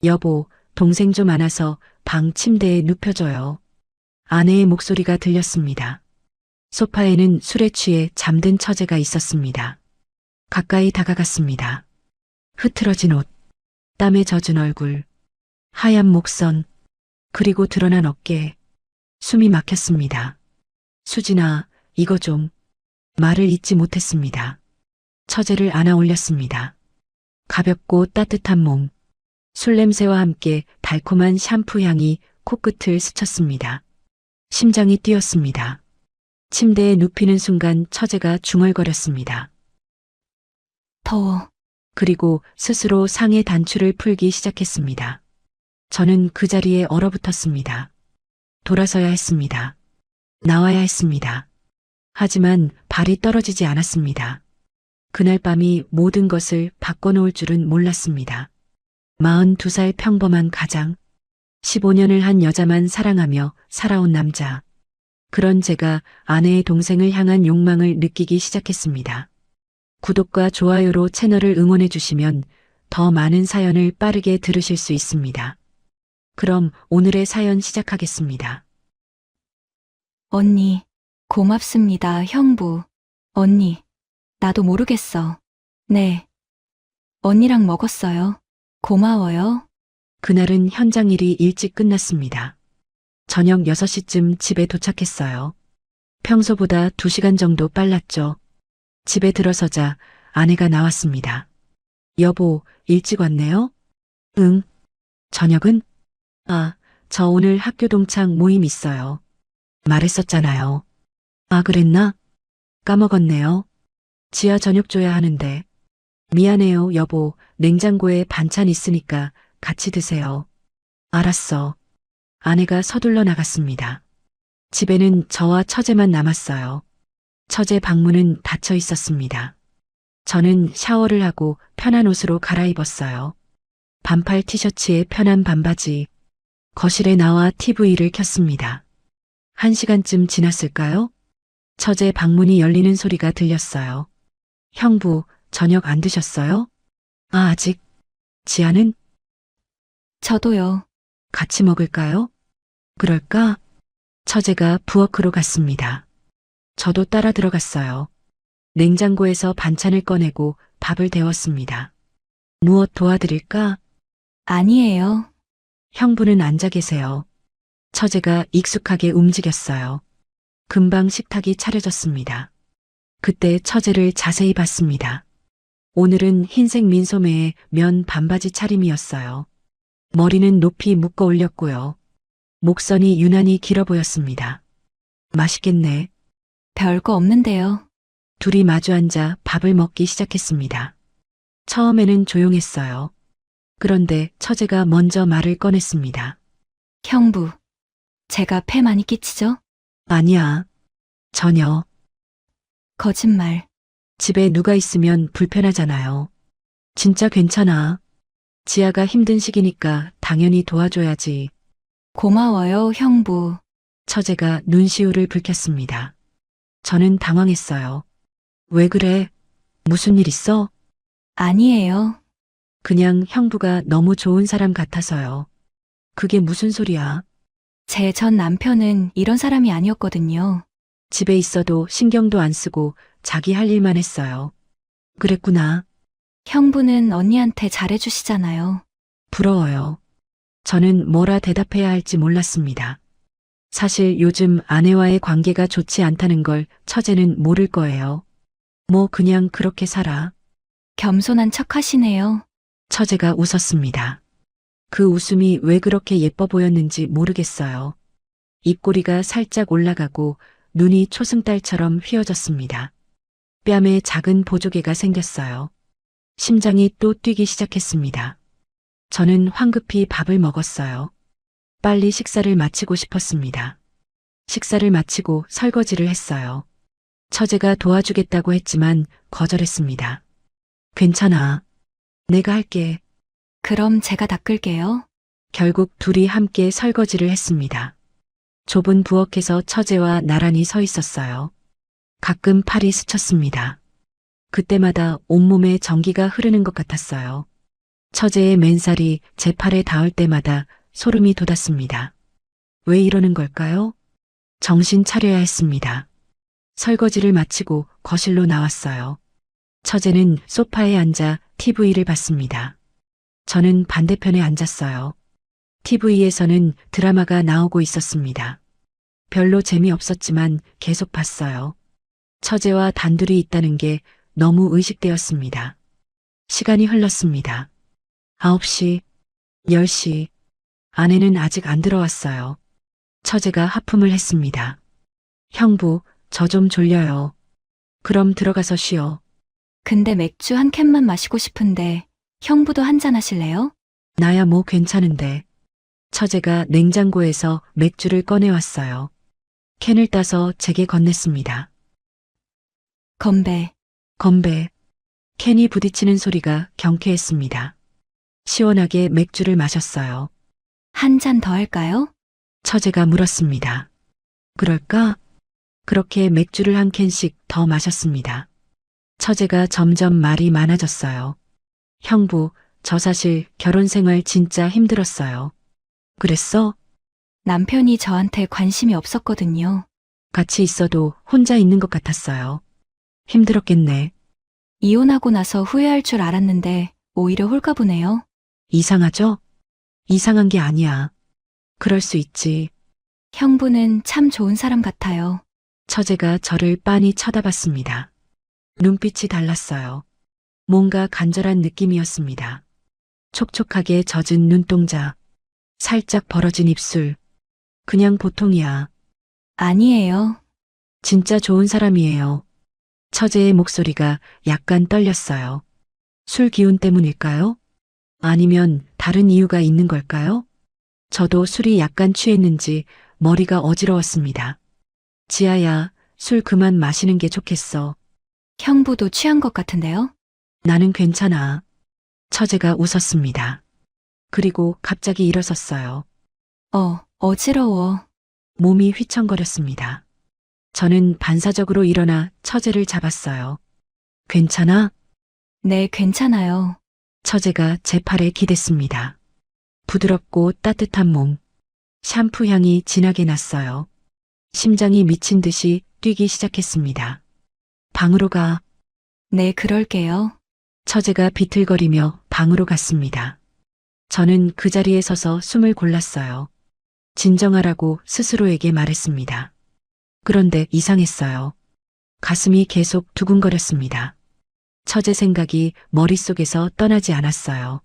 여보, 동생 좀 안아서 방 침대에 눕혀줘요. 아내의 목소리가 들렸습니다. 소파에는 술에 취해 잠든 처제가 있었습니다. 가까이 다가갔습니다. 흐트러진 옷, 땀에 젖은 얼굴, 하얀 목선, 그리고 드러난 어깨, 숨이 막혔습니다. 수진아, 이거 좀. 말을 잇지 못했습니다. 처제를 안아 올렸습니다. 가볍고 따뜻한 몸, 술 냄새와 함께 달콤한 샴푸 향이 코끝을 스쳤습니다. 심장이 뛰었습니다. 침대에 눕히는 순간 처제가 중얼거렸습니다. 더워. 그리고 스스로 상의 단추를 풀기 시작했습니다. 저는 그 자리에 얼어붙었습니다. 돌아서야 했습니다. 나와야 했습니다. 하지만 발이 떨어지지 않았습니다. 그날 밤이 모든 것을 바꿔놓을 줄은 몰랐습니다. 42살 평범한 가장, 15년을 한 여자만 사랑하며 살아온 남자. 그런 제가 아내의 동생을 향한 욕망을 느끼기 시작했습니다. 구독과 좋아요로 채널을 응원해 주시면 더 많은 사연을 빠르게 들으실 수 있습니다. 그럼 오늘의 사연 시작하겠습니다. 언니, 고맙습니다, 형부. 언니, 나도 모르겠어. 네. 언니랑 먹었어요. 고마워요. 그날은 현장 일이 일찍 끝났습니다. 저녁 6시쯤 집에 도착했어요. 평소보다 2시간 정도 빨랐죠. 집에 들어서자 아내가 나왔습니다. 여보, 일찍 왔네요? 응. 저녁은? 아, 저 오늘 학교 동창 모임 있어요. 말했었잖아요. 아, 그랬나? 까먹었네요. 지하 저녁 줘야 하는데. 미안해요, 여보. 냉장고에 반찬 있으니까 같이 드세요. 알았어. 아내가 서둘러 나갔습니다. 집에는 저와 처제만 남았어요. 처제 방문은 닫혀 있었습니다. 저는 샤워를 하고 편한 옷으로 갈아입었어요. 반팔 티셔츠에 편한 반바지. 거실에 나와 TV를 켰습니다. 1시간쯤 지났을까요? 처제 방문이 열리는 소리가 들렸어요. 형부, 저녁 안 드셨어요? 아, 아직. 지아는? 저도요. 같이 먹을까요? 그럴까? 처제가 부엌으로 갔습니다. 저도 따라 들어갔어요. 냉장고에서 반찬을 꺼내고 밥을 데웠습니다. 무엇 도와드릴까? 아니에요. 형부는 앉아 계세요. 처제가 익숙하게 움직였어요. 금방 식탁이 차려졌습니다. 그때 처제를 자세히 봤습니다. 오늘은 흰색 민소매에 면 반바지 차림이었어요. 머리는 높이 묶어 올렸고요. 목선이 유난히 길어 보였습니다. 맛있겠네. 별거 없는데요. 둘이 마주 앉아 밥을 먹기 시작했습니다. 처음에는 조용했어요. 그런데 처제가 먼저 말을 꺼냈습니다. 형부, 제가 폐 많이 끼치죠? 아니야. 전혀. 거짓말. 집에 누가 있으면 불편하잖아요. 진짜 괜찮아. 지아가 힘든 시기니까 당연히 도와줘야지. 고마워요, 형부. 처제가 눈시울을 붉혔습니다. 저는 당황했어요. 왜 그래? 무슨 일 있어? 아니에요. 그냥 형부가 너무 좋은 사람 같아서요. 그게 무슨 소리야? 제 전 남편은 이런 사람이 아니었거든요. 집에 있어도 신경도 안 쓰고 자기 할 일만 했어요. 그랬구나. 형부는 언니한테 잘해주시잖아요. 부러워요. 저는 뭐라 대답해야 할지 몰랐습니다. 사실 요즘 아내와의 관계가 좋지 않다는 걸 처제는 모를 거예요. 뭐 그냥 그렇게 살아. 겸손한 척 하시네요. 처제가 웃었습니다. 그 웃음이 왜 그렇게 예뻐 보였는지 모르겠어요. 입꼬리가 살짝 올라가고 눈이 초승달처럼 휘어졌습니다. 뺨에 작은 보조개가 생겼어요. 심장이 또 뛰기 시작했습니다. 저는 황급히 밥을 먹었어요. 빨리 식사를 마치고 싶었습니다. 식사를 마치고 설거지를 했어요. 처제가 도와주겠다고 했지만 거절했습니다. 괜찮아. 내가 할게. 그럼 제가 닦을게요. 결국 둘이 함께 설거지를 했습니다. 좁은 부엌에서 처제와 나란히 서 있었어요. 가끔 팔이 스쳤습니다. 그때마다 온몸에 전기가 흐르는 것 같았어요. 처제의 맨살이 제 팔에 닿을 때마다 소름이 돋았습니다. 왜 이러는 걸까요? 정신 차려야 했습니다. 설거지를 마치고 거실로 나왔어요. 처제는 소파에 앉아 TV를 봤습니다. 저는 반대편에 앉았어요. TV에서는 드라마가 나오고 있었습니다. 별로 재미없었지만 계속 봤어요. 처제와 단둘이 있다는 게 너무 의식되었습니다. 시간이 흘렀습니다. 9시, 10시, 아내는 아직 안 들어왔어요. 처제가 하품을 했습니다. 형부, 저 좀 졸려요. 그럼 들어가서 쉬어. 근데 맥주 한 캔만 마시고 싶은데 형부도 한잔 하실래요? 나야 뭐 괜찮은데. 처제가 냉장고에서 맥주를 꺼내왔어요. 캔을 따서 제게 건넸습니다. 건배. 건배. 캔이 부딪히는 소리가 경쾌했습니다. 시원하게 맥주를 마셨어요. 한 잔 더 할까요? 처제가 물었습니다. 그럴까? 그렇게 맥주를 한 캔씩 더 마셨습니다. 처제가 점점 말이 많아졌어요. 형부, 저 사실 결혼 생활 진짜 힘들었어요. 그랬어? 남편이 저한테 관심이 없었거든요. 같이 있어도 혼자 있는 것 같았어요. 힘들었겠네. 이혼하고 나서 후회할 줄 알았는데 오히려 홀가분해요. 이상하죠? 이상한 게 아니야. 그럴 수 있지. 형부는 참 좋은 사람 같아요. 처제가 저를 빤히 쳐다봤습니다. 눈빛이 달랐어요. 뭔가 간절한 느낌이었습니다. 촉촉하게 젖은 눈동자, 살짝 벌어진 입술. 그냥 보통이야. 아니에요. 진짜 좋은 사람이에요. 처제의 목소리가 약간 떨렸어요. 술 기운 때문일까요? 아니면 다른 이유가 있는 걸까요? 저도 술이 약간 취했는지 머리가 어지러웠습니다. 지아야, 술 그만 마시는 게 좋겠어. 형부도 취한 것 같은데요? 나는 괜찮아. 처제가 웃었습니다. 그리고 갑자기 일어섰어요. 어지러워. 몸이 휘청거렸습니다. 저는 반사적으로 일어나 처제를 잡았어요. 괜찮아? 네, 괜찮아요. 처제가 제 팔에 기댔습니다. 부드럽고 따뜻한 몸. 샴푸 향이 진하게 났어요. 심장이 미친 듯이 뛰기 시작했습니다. 방으로 가. 네, 그럴게요. 처제가 비틀거리며 방으로 갔습니다. 저는 그 자리에 서서 숨을 골랐어요. 진정하라고 스스로에게 말했습니다. 그런데 이상했어요. 가슴이 계속 두근거렸습니다. 처제 생각이 머릿속에서 떠나지 않았어요.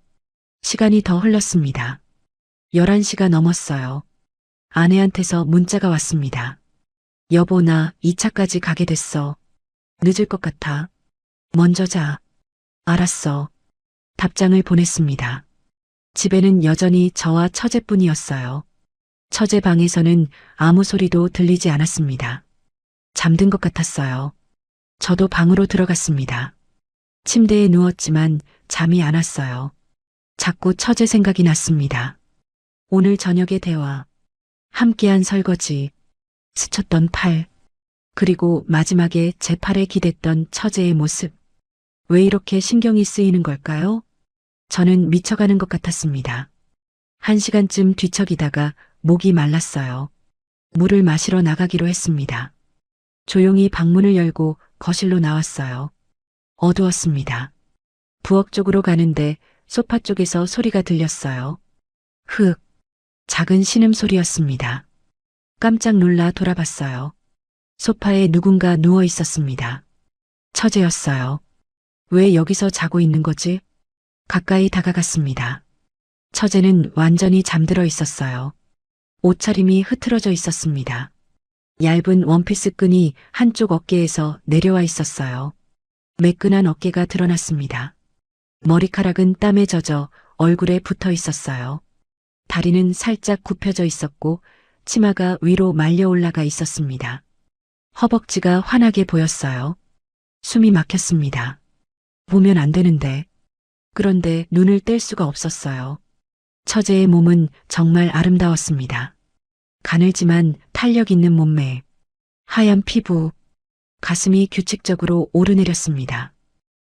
시간이 더 흘렀습니다. 11시가 넘었어요. 아내한테서 문자가 왔습니다. 여보, 나 2차까지 가게 됐어. 늦을 것 같아. 먼저 자. 알았어. 답장을 보냈습니다. 집에는 여전히 저와 처제뿐이었어요. 처제 방에서는 아무 소리도 들리지 않았습니다. 잠든 것 같았어요. 저도 방으로 들어갔습니다. 침대에 누웠지만 잠이 안 왔어요. 자꾸 처제 생각이 났습니다. 오늘 저녁의 대화, 함께한 설거지, 스쳤던 팔, 그리고 마지막에 제 팔에 기댔던 처제의 모습. 왜 이렇게 신경이 쓰이는 걸까요? 저는 미쳐가는 것 같았습니다. 1시간쯤 뒤척이다가 목이 말랐어요. 물을 마시러 나가기로 했습니다. 조용히 방문을 열고 거실로 나왔어요. 어두웠습니다. 부엌 쪽으로 가는데 소파 쪽에서 소리가 들렸어요. 흑, 작은 신음소리였습니다. 깜짝 놀라 돌아봤어요. 소파에 누군가 누워 있었습니다. 처제였어요. 왜 여기서 자고 있는 거지? 가까이 다가갔습니다. 처제는 완전히 잠들어 있었어요. 옷차림이 흐트러져 있었습니다. 얇은 원피스 끈이 한쪽 어깨에서 내려와 있었어요. 매끈한 어깨가 드러났습니다. 머리카락은 땀에 젖어 얼굴에 붙어 있었어요. 다리는 살짝 굽혀져 있었고 치마가 위로 말려 올라가 있었습니다. 허벅지가 환하게 보였어요. 숨이 막혔습니다. 보면 안 되는데. 그런데 눈을 뗄 수가 없었어요. 처제의 몸은 정말 아름다웠습니다. 가늘지만 탄력 있는 몸매, 하얀 피부, 가슴이 규칙적으로 오르내렸습니다.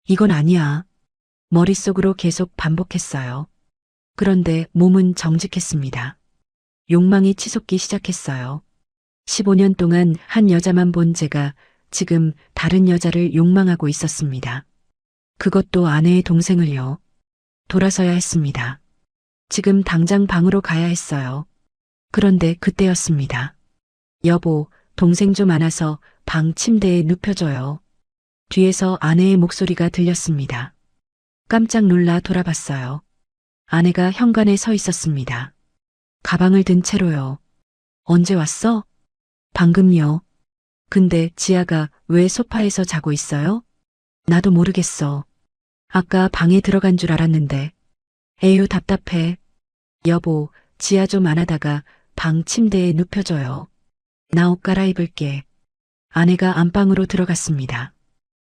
이건 아니야. 머릿속으로 계속 반복했어요. 그런데 몸은 정직했습니다. 욕망이 치솟기 시작했어요. 15년 동안 한 여자만 본 제가 지금 다른 여자를 욕망하고 있었습니다. 그것도 아내의 동생을요. 돌아서야 했습니다. 지금 당장 방으로 가야 했어요. 그런데 그때였습니다. 여보, 동생 좀 안아서 방 침대에 눕혀줘요. 뒤에서 아내의 목소리가 들렸습니다. 깜짝 놀라 돌아봤어요. 아내가 현관에 서 있었습니다. 가방을 든 채로요. 언제 왔어? 방금요. 근데 지아가 왜 소파에서 자고 있어요? 나도 모르겠어. 아까 방에 들어간 줄 알았는데. 에휴, 답답해. 여보, 지아 좀 안아다가 방 침대에 눕혀줘요. 나 옷 갈아입을게. 아내가 안방으로 들어갔습니다.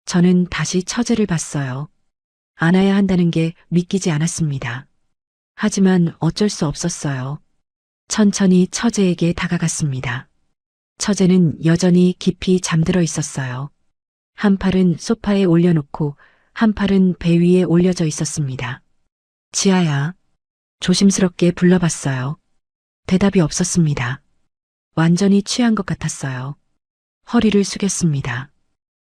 저는 다시 처제를 봤어요. 안아야 한다는 게 믿기지 않았습니다. 하지만 어쩔 수 없었어요. 천천히 처제에게 다가갔습니다. 처제는 여전히 깊이 잠들어 있었어요. 한 팔은 소파에 올려놓고 한 팔은 배 위에 올려져 있었습니다. 지아야. 조심스럽게 불러봤어요. 대답이 없었습니다. 완전히 취한 것 같았어요. 허리를 숙였습니다.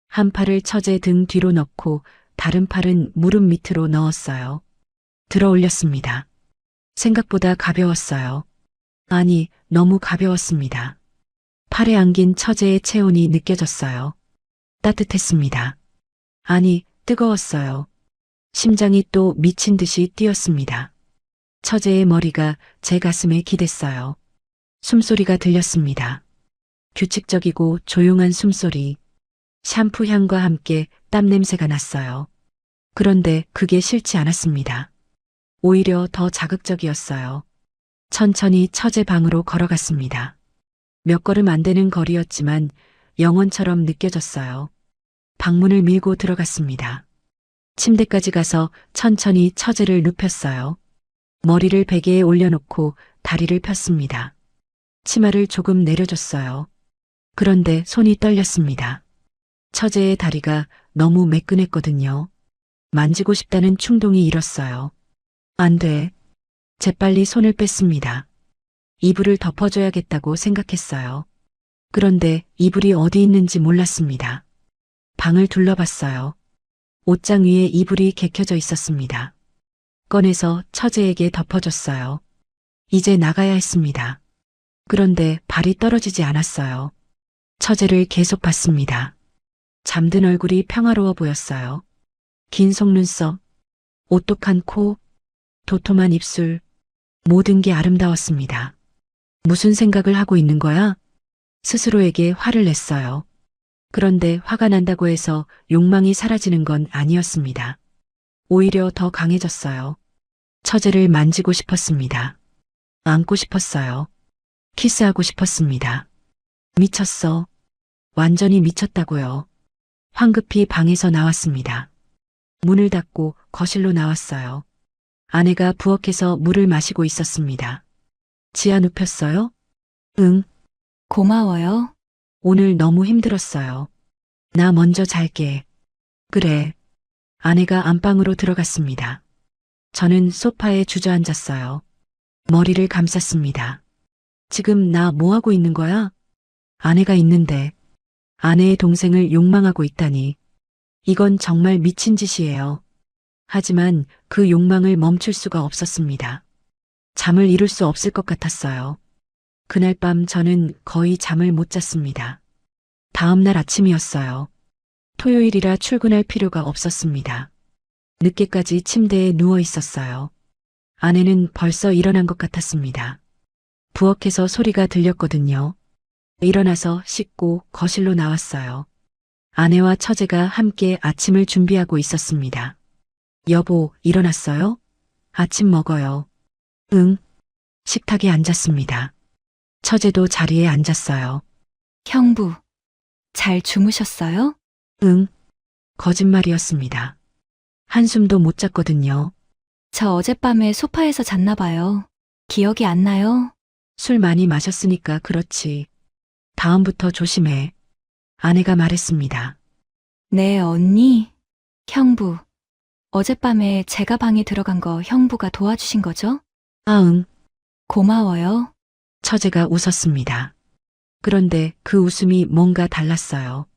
한 팔을 처제 등 뒤로 넣고 다른 팔은 무릎 밑으로 넣었어요. 들어 올렸습니다. 생각보다 가벼웠어요. 아니, 너무 가벼웠습니다. 팔에 안긴 처제의 체온이 느껴졌어요. 따뜻했습니다. 아니, 뜨거웠어요. 심장이 또 미친 듯이 뛰었습니다. 처제의 머리가 제 가슴에 기댔어요. 숨소리가 들렸습니다. 규칙적이고 조용한 숨소리. 샴푸 향과 함께 땀 냄새가 났어요. 그런데 그게 싫지 않았습니다. 오히려 더 자극적이었어요. 천천히 처제 방으로 걸어갔습니다. 몇 걸음 안 되는 거리였지만 영원처럼 느껴졌어요. 방문을 밀고 들어갔습니다. 침대까지 가서 천천히 처제를 눕혔어요. 머리를 베개에 올려놓고 다리를 폈습니다. 치마를 조금 내려줬어요. 그런데 손이 떨렸습니다. 처제의 다리가 너무 매끈했거든요. 만지고 싶다는 충동이 일었어요. 안 돼. 재빨리 손을 뺐습니다. 이불을 덮어줘야겠다고 생각했어요. 그런데 이불이 어디 있는지 몰랐습니다. 방을 둘러봤어요. 옷장 위에 이불이 개켜져 있었습니다. 꺼내서 처제에게 덮어줬어요. 이제 나가야 했습니다. 그런데 발이 떨어지지 않았어요. 처제를 계속 봤습니다. 잠든 얼굴이 평화로워 보였어요. 긴 속눈썹, 오똑한 코, 도톰한 입술, 모든 게 아름다웠습니다. 무슨 생각을 하고 있는 거야? 스스로에게 화를 냈어요. 그런데 화가 난다고 해서 욕망이 사라지는 건 아니었습니다. 오히려 더 강해졌어요. 처제를 만지고 싶었습니다. 안고 싶었어요. 키스하고 싶었습니다. 미쳤어. 완전히 미쳤다고요. 황급히 방에서 나왔습니다. 문을 닫고 거실로 나왔어요. 아내가 부엌에서 물을 마시고 있었습니다. 지아 눕혔어요? 응. 고마워요. 오늘 너무 힘들었어요. 나 먼저 잘게. 그래. 아내가 안방으로 들어갔습니다. 저는 소파에 주저앉았어요. 머리를 감쌌습니다. 지금 나 뭐 하고 있는 거야? 아내가 있는데 아내의 동생을 욕망하고 있다니. 이건 정말 미친 짓이에요. 하지만 그 욕망을 멈출 수가 없었습니다. 잠을 이룰 수 없을 것 같았어요. 그날 밤 저는 거의 잠을 못 잤습니다. 다음 날 아침이었어요. 토요일이라 출근할 필요가 없었습니다. 늦게까지 침대에 누워 있었어요. 아내는 벌써 일어난 것 같았습니다. 부엌에서 소리가 들렸거든요. 일어나서 씻고 거실로 나왔어요. 아내와 처제가 함께 아침을 준비하고 있었습니다. 여보, 일어났어요? 아침 먹어요. 응. 식탁에 앉았습니다. 처제도 자리에 앉았어요. 형부, 잘 주무셨어요? 응. 거짓말이었습니다. 한숨도 못 잤거든요. 저 어젯밤에 소파에서 잤나 봐요. 기억이 안 나요? 술 많이 마셨으니까 그렇지. 다음부터 조심해. 아내가 말했습니다. 네, 언니. 형부, 어젯밤에 제가 방에 들어간 거 형부가 도와주신 거죠? 아응. 고마워요. 처제가 웃었습니다. 그런데 그 웃음이 뭔가 달랐어요.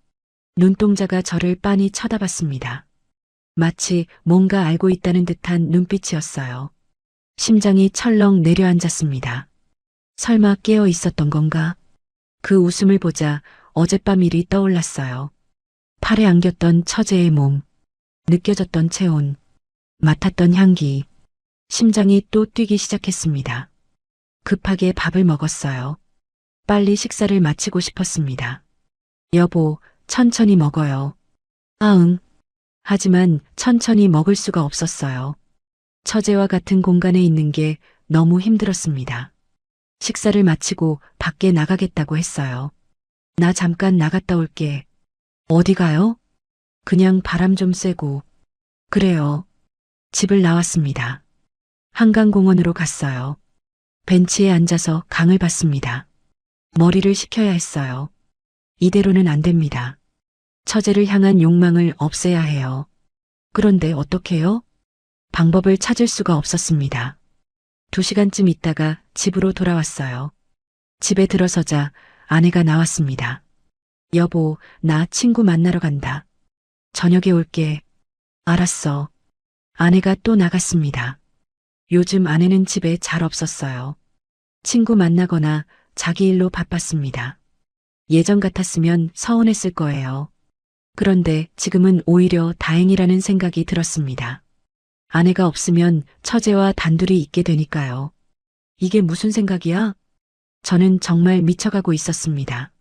눈동자가 저를 빤히 쳐다봤습니다. 마치 뭔가 알고 있다는 듯한 눈빛이었어요. 심장이 철렁 내려앉았습니다. 설마 깨어 있었던 건가? 그 웃음을 보자 어젯밤 일이 떠올랐어요. 팔에 안겼던 처제의 몸, 느껴졌던 체온, 맡았던 향기, 심장이 또 뛰기 시작했습니다. 급하게 밥을 먹었어요. 빨리 식사를 마치고 싶었습니다. 여보, 천천히 먹어요. 아응. 하지만 천천히 먹을 수가 없었어요. 처제와 같은 공간에 있는 게 너무 힘들었습니다. 식사를 마치고 밖에 나가겠다고 했어요. 나 잠깐 나갔다 올게. 어디 가요? 그냥 바람 좀 쐬고. 그래요. 집을 나왔습니다. 한강공원으로 갔어요. 벤치에 앉아서 강을 봤습니다. 머리를 식혀야 했어요. 이대로는 안 됩니다. 처제를 향한 욕망을 없애야 해요. 그런데 어떻게요? 방법을 찾을 수가 없었습니다. 2시간쯤 있다가 집으로 돌아왔어요. 집에 들어서자 아내가 나왔습니다. 여보, 나 친구 만나러 간다. 저녁에 올게. 알았어. 아내가 또 나갔습니다. 요즘 아내는 집에 잘 없었어요. 친구 만나거나 자기 일로 바빴습니다. 예전 같았으면 서운했을 거예요. 그런데 지금은 오히려 다행이라는 생각이 들었습니다. 아내가 없으면 처제와 단둘이 있게 되니까요. 이게 무슨 생각이야? 저는 정말 미쳐가고 있었습니다.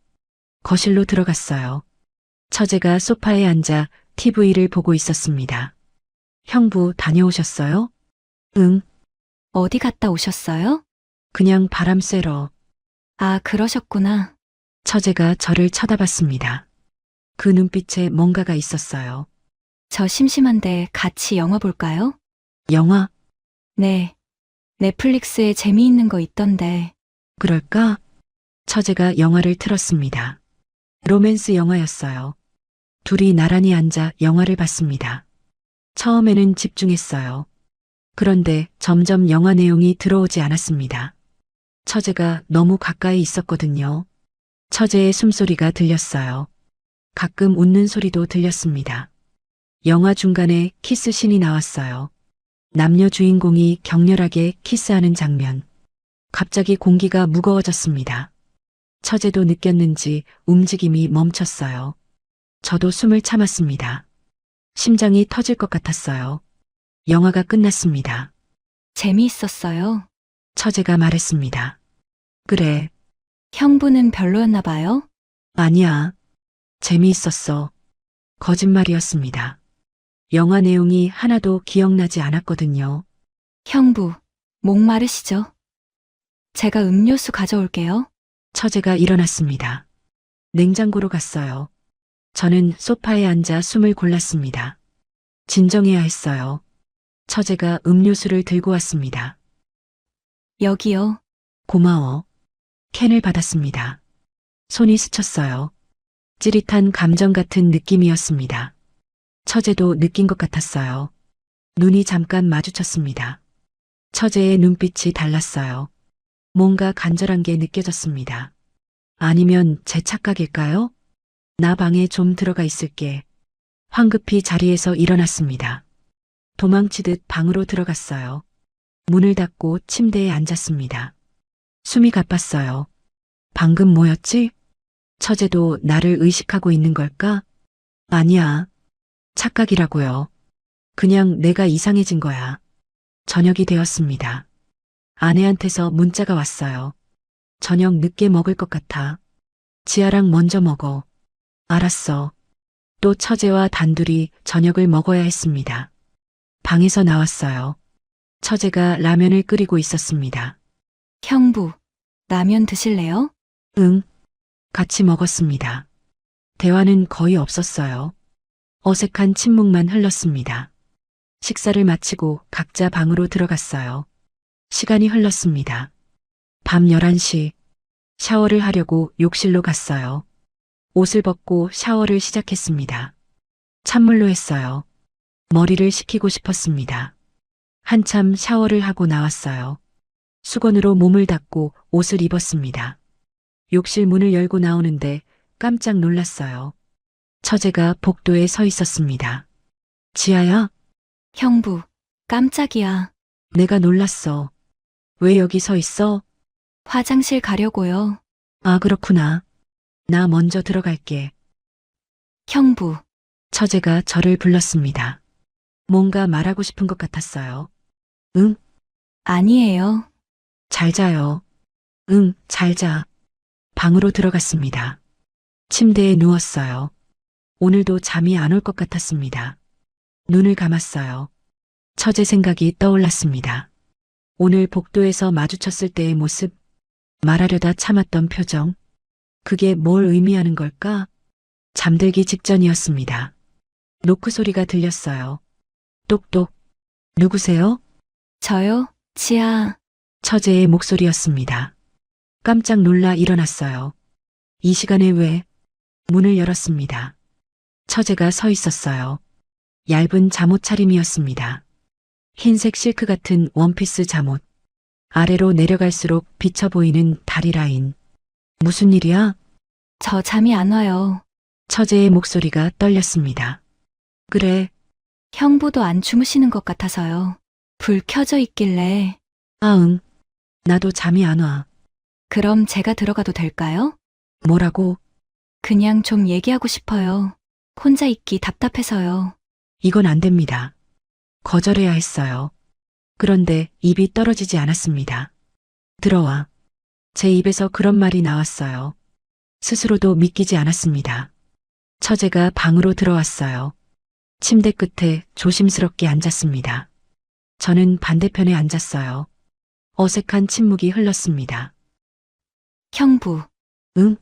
거실로 들어갔어요. 처제가 소파에 앉아 TV를 보고 있었습니다. 형부 다녀오셨어요? 응, 어디 갔다 오셨어요? 그냥 바람 쐬러. 아, 그러셨구나. 처제가 저를 쳐다봤습니다. 그 눈빛에 뭔가가 있었어요. 저 심심한데 같이 영화 볼까요? 영화? 네. 넷플릭스에 재미있는 거 있던데. 그럴까? 처제가 영화를 틀었습니다. 로맨스 영화였어요. 둘이 나란히 앉아 영화를 봤습니다. 처음에는 집중했어요. 그런데 점점 영화 내용이 들어오지 않았습니다. 처제가 너무 가까이 있었거든요. 처제의 숨소리가 들렸어요. 가끔 웃는 소리도 들렸습니다. 영화 중간에 키스신이 나왔어요. 남녀 주인공이 격렬하게 키스하는 장면. 갑자기 공기가 무거워졌습니다. 처제도 느꼈는지 움직임이 멈췄어요. 저도 숨을 참았습니다. 심장이 터질 것 같았어요. 영화가 끝났습니다. 재미있었어요. 처제가 말했습니다. 그래, 형부는 별로였나 봐요? 아니야. 재미있었어. 거짓말이었습니다. 영화 내용이 하나도 기억나지 않았거든요. 형부, 목마르시죠? 제가 음료수 가져올게요. 처제가 일어났습니다. 냉장고로 갔어요. 저는 소파에 앉아 숨을 골랐습니다. 진정해야 했어요. 처제가 음료수를 들고 왔습니다. 여기요. 고마워. 캔을 받았습니다. 손이 스쳤어요. 찌릿한 감정 같은 느낌이었습니다. 처제도 느낀 것 같았어요. 눈이 잠깐 마주쳤습니다. 처제의 눈빛이 달랐어요. 뭔가 간절한 게 느껴졌습니다. 아니면 제 착각일까요? 나 방에 좀 들어가 있을게. 황급히 자리에서 일어났습니다. 도망치듯 방으로 들어갔어요. 문을 닫고 침대에 앉았습니다. 숨이 가빴어요. 방금 뭐였지? 처제도 나를 의식하고 있는 걸까? 아니야. 착각이라고요. 그냥 내가 이상해진 거야. 저녁이 되었습니다. 아내한테서 문자가 왔어요. 저녁 늦게 먹을 것 같아. 지아랑 먼저 먹어. 알았어. 또 처제와 단둘이 저녁을 먹어야 했습니다. 방에서 나왔어요. 처제가 라면을 끓이고 있었습니다. 형부, 라면 드실래요? 응. 같이 먹었습니다. 대화는 거의 없었어요. 어색한 침묵만 흘렀습니다. 식사를 마치고 각자 방으로 들어갔어요. 시간이 흘렀습니다. 밤 11시. 샤워를 하려고 욕실로 갔어요. 옷을 벗고 샤워를 시작했습니다. 찬물로 했어요. 머리를 식히고 싶었습니다. 한참 샤워를 하고 나왔어요. 수건으로 몸을 닦고 옷을 입었습니다. 욕실 문을 열고 나오는데 깜짝 놀랐어요. 처제가 복도에 서 있었습니다. 지아야, 형부, 깜짝이야. 내가 놀랐어. 왜 여기 서 있어? 화장실 가려고요. 아, 그렇구나. 나 먼저 들어갈게. 형부, 처제가 저를 불렀습니다. 뭔가 말하고 싶은 것 같았어요. 응, 아니에요. 잘 자요. 응, 잘 자. 방으로 들어갔습니다. 침대에 누웠어요. 오늘도 잠이 안 올 것 같았습니다. 눈을 감았어요. 처제 생각이 떠올랐습니다. 오늘 복도에서 마주쳤을 때의 모습, 말하려다 참았던 표정, 그게 뭘 의미하는 걸까? 잠들기 직전이었습니다. 노크 소리가 들렸어요. 똑똑. 누구세요? 저요, 지아. 처제의 목소리였습니다. 깜짝 놀라 일어났어요. 이 시간에 왜? 문을 열었습니다. 처제가 서 있었어요. 얇은 잠옷 차림이었습니다. 흰색 실크 같은 원피스 잠옷. 아래로 내려갈수록 비쳐 보이는 다리 라인. 무슨 일이야? 저 잠이 안 와요. 처제의 목소리가 떨렸습니다. 그래, 형부도 안 주무시는 것 같아서요. 불 켜져 있길래. 아응. 나도 잠이 안 와. 그럼 제가 들어가도 될까요? 뭐라고? 그냥 좀 얘기하고 싶어요. 혼자 있기 답답해서요. 이건 안 됩니다. 거절해야 했어요. 그런데 입이 떨어지지 않았습니다. 들어와. 제 입에서 그런 말이 나왔어요. 스스로도 믿기지 않았습니다. 처제가 방으로 들어왔어요. 침대 끝에 조심스럽게 앉았습니다. 저는 반대편에 앉았어요. 어색한 침묵이 흘렀습니다. 형부. 응?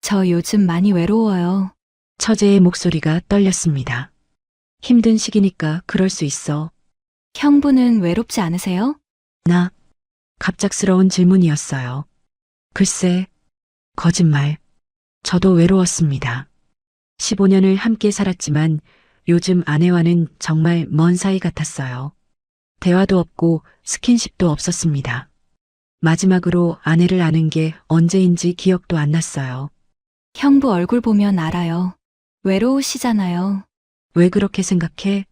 저 요즘 많이 외로워요. 처제의 목소리가 떨렸습니다. 힘든 시기니까 그럴 수 있어. 형부는 외롭지 않으세요? 나, 갑작스러운 질문이었어요. 글쎄, 거짓말. 저도 외로웠습니다. 15년을 함께 살았지만 요즘 아내와는 정말 먼 사이 같았어요. 대화도 없고 스킨십도 없었습니다. 마지막으로 아내를 아는 게 언제인지 기억도 안 났어요. 형부 얼굴 보면 알아요. 외로우시잖아요. 왜 그렇게 생각해?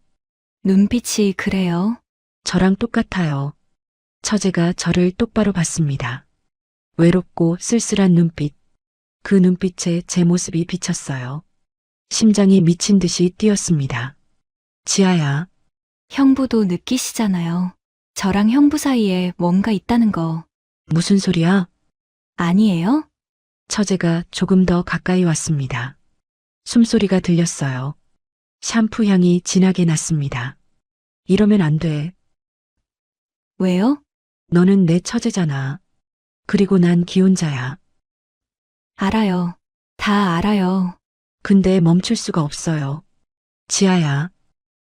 눈빛이 그래요. 저랑 똑같아요. 처제가 저를 똑바로 봤습니다. 외롭고 쓸쓸한 눈빛. 그 눈빛에 제 모습이 비쳤어요. 심장이 미친 듯이 뛰었습니다. 지아야, 형부도 느끼시잖아요. 저랑 형부 사이에 뭔가 있다는 거. 무슨 소리야? 아니에요? 처제가 조금 더 가까이 왔습니다. 숨소리가 들렸어요. 샴푸 향이 진하게 났습니다. 이러면 안 돼. 왜요? 너는 내 처제잖아. 그리고 난 기혼자야. 알아요. 다 알아요. 근데 멈출 수가 없어요. 지아야,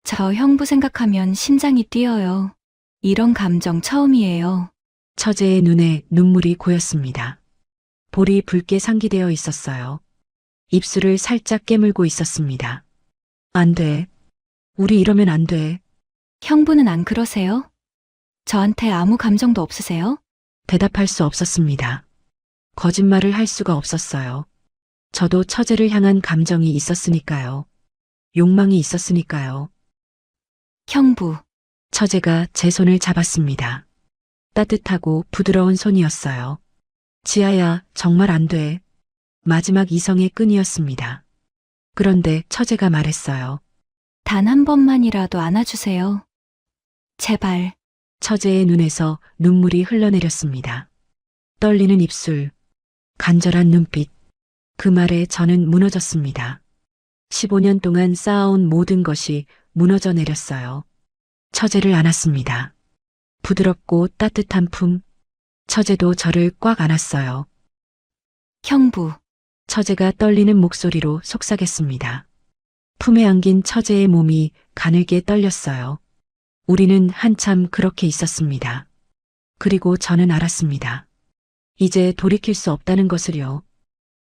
저 형부 생각하면 심장이 뛰어요. 이런 감정 처음이에요. 처제의 눈에 눈물이 고였습니다. 볼이 붉게 상기되어 있었어요. 입술을 살짝 깨물고 있었습니다. 안 돼. 우리 이러면 안 돼. 형부는 안 그러세요? 저한테 아무 감정도 없으세요? 대답할 수 없었습니다. 거짓말을 할 수가 없었어요. 저도 처제를 향한 감정이 있었으니까요. 욕망이 있었으니까요. 형부, 처제가 제 손을 잡았습니다. 따뜻하고 부드러운 손이었어요. 지아야, 정말 안 돼. 마지막 이성의 끈이었습니다. 그런데 처제가 말했어요. 단 한 번만이라도 안아주세요. 제발. 처제의 눈에서 눈물이 흘러내렸습니다. 떨리는 입술, 간절한 눈빛. 그 말에 저는 무너졌습니다. 15년 동안 쌓아온 모든 것이 무너져 내렸어요. 처제를 안았습니다. 부드럽고 따뜻한 품. 처제도 저를 꽉 안았어요. 형부, 처제가 떨리는 목소리로 속삭였습니다. 품에 안긴 처제의 몸이 가늘게 떨렸어요. 우리는 한참 그렇게 있었습니다. 그리고 저는 알았습니다. 이제 돌이킬 수 없다는 것을요.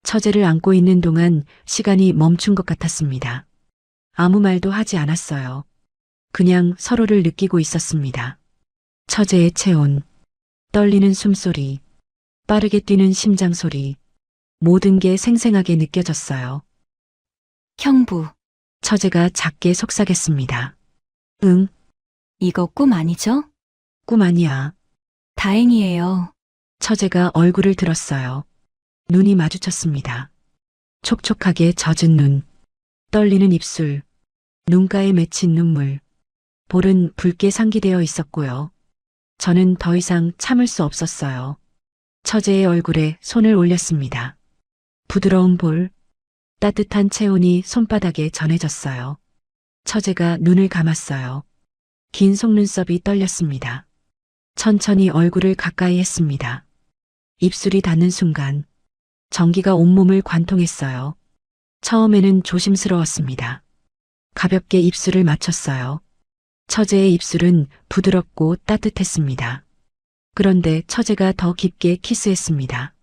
처제를 안고 있는 동안 시간이 멈춘 것 같았습니다. 아무 말도 하지 않았어요. 그냥 서로를 느끼고 있었습니다. 처제의 체온, 떨리는 숨소리, 빠르게 뛰는 심장 소리, 모든 게 생생하게 느껴졌어요. 형부, 처제가 작게 속삭였습니다. 응, 이거 꿈 아니죠? 꿈 아니야. 다행이에요. 처제가 얼굴을 들었어요. 눈이 마주쳤습니다. 촉촉하게 젖은 눈, 떨리는 입술, 눈가에 맺힌 눈물, 볼은 붉게 상기되어 있었고요. 저는 더 이상 참을 수 없었어요. 처제의 얼굴에 손을 올렸습니다. 부드러운 볼, 따뜻한 체온이 손바닥에 전해졌어요. 처제가 눈을 감았어요. 긴 속눈썹이 떨렸습니다. 천천히 얼굴을 가까이 했습니다. 입술이 닿는 순간 전기가 온몸을 관통했어요. 처음에는 조심스러웠습니다. 가볍게 입술을 맞췄어요. 처제의 입술은 부드럽고 따뜻했습니다. 그런데 처제가 더 깊게 키스했습니다.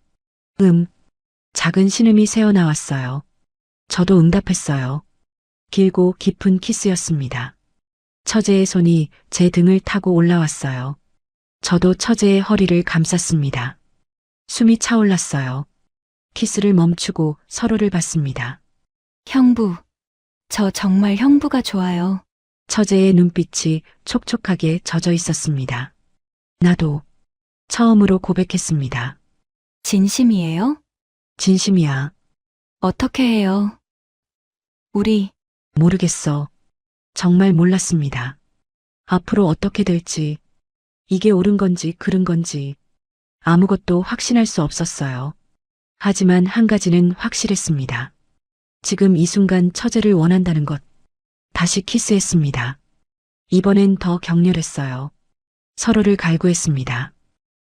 작은 신음이 새어나왔어요. 저도 응답했어요. 길고 깊은 키스였습니다. 처제의 손이 제 등을 타고 올라왔어요. 저도 처제의 허리를 감쌌습니다. 숨이 차올랐어요. 키스를 멈추고 서로를 봤습니다. 형부, 저 정말 형부가 좋아요. 처제의 눈빛이 촉촉하게 젖어 있었습니다. 나도 처음으로 고백했습니다. 진심이에요? 진심이야. 어떻게 해요? 우리, 모르겠어. 정말 몰랐습니다. 앞으로 어떻게 될지, 이게 옳은 건지 그른 건지 아무것도 확신할 수 없었어요. 하지만 한 가지는 확실했습니다. 지금 이 순간 처제를 원한다는 것. 다시 키스했습니다. 이번엔 더 격렬했어요. 서로를 갈구했습니다.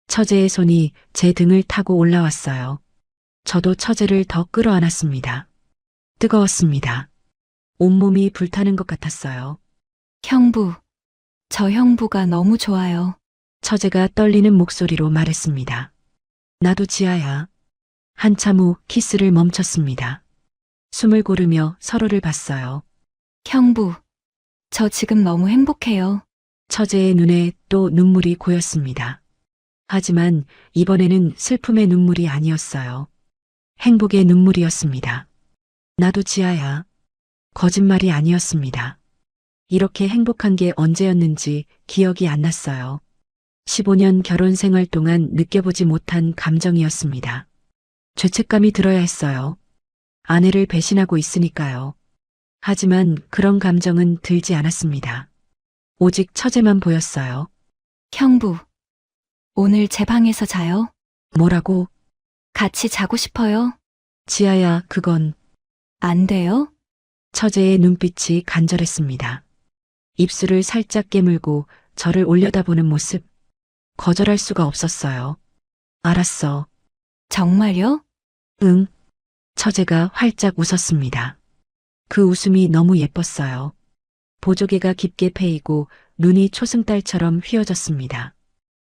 처제의 손이 제 등을 타고 올라왔어요. 저도 처제를 더 끌어안았습니다. 뜨거웠습니다. 온몸이 불타는 것 같았어요. 형부, 저 형부가 너무 좋아요. 처제가 떨리는 목소리로 말했습니다. 나도 지아야. 한참 후 키스를 멈췄습니다. 숨을 고르며 서로를 봤어요. 형부, 저 지금 너무 행복해요. 처제의 눈에 또 눈물이 고였습니다. 하지만 이번에는 슬픔의 눈물이 아니었어요. 행복의 눈물이었습니다. 나도 지아야. 거짓말이 아니었습니다. 이렇게 행복한 게 언제였는지 기억이 안 났어요. 15년 결혼 생활 동안 느껴보지 못한 감정이었습니다. 죄책감이 들어야 했어요. 아내를 배신하고 있으니까요. 하지만 그런 감정은 들지 않았습니다. 오직 처제만 보였어요. 형부, 오늘 제 방에서 자요? 뭐라고? 같이 자고 싶어요? 지아야, 그건. 안 돼요? 처제의 눈빛이 간절했습니다. 입술을 살짝 깨물고 저를 올려다보는 모습. 거절할 수가 없었어요. 알았어. 정말요? 응. 처제가 활짝 웃었습니다. 그 웃음이 너무 예뻤어요. 보조개가 깊게 패이고 눈이 초승달처럼 휘어졌습니다.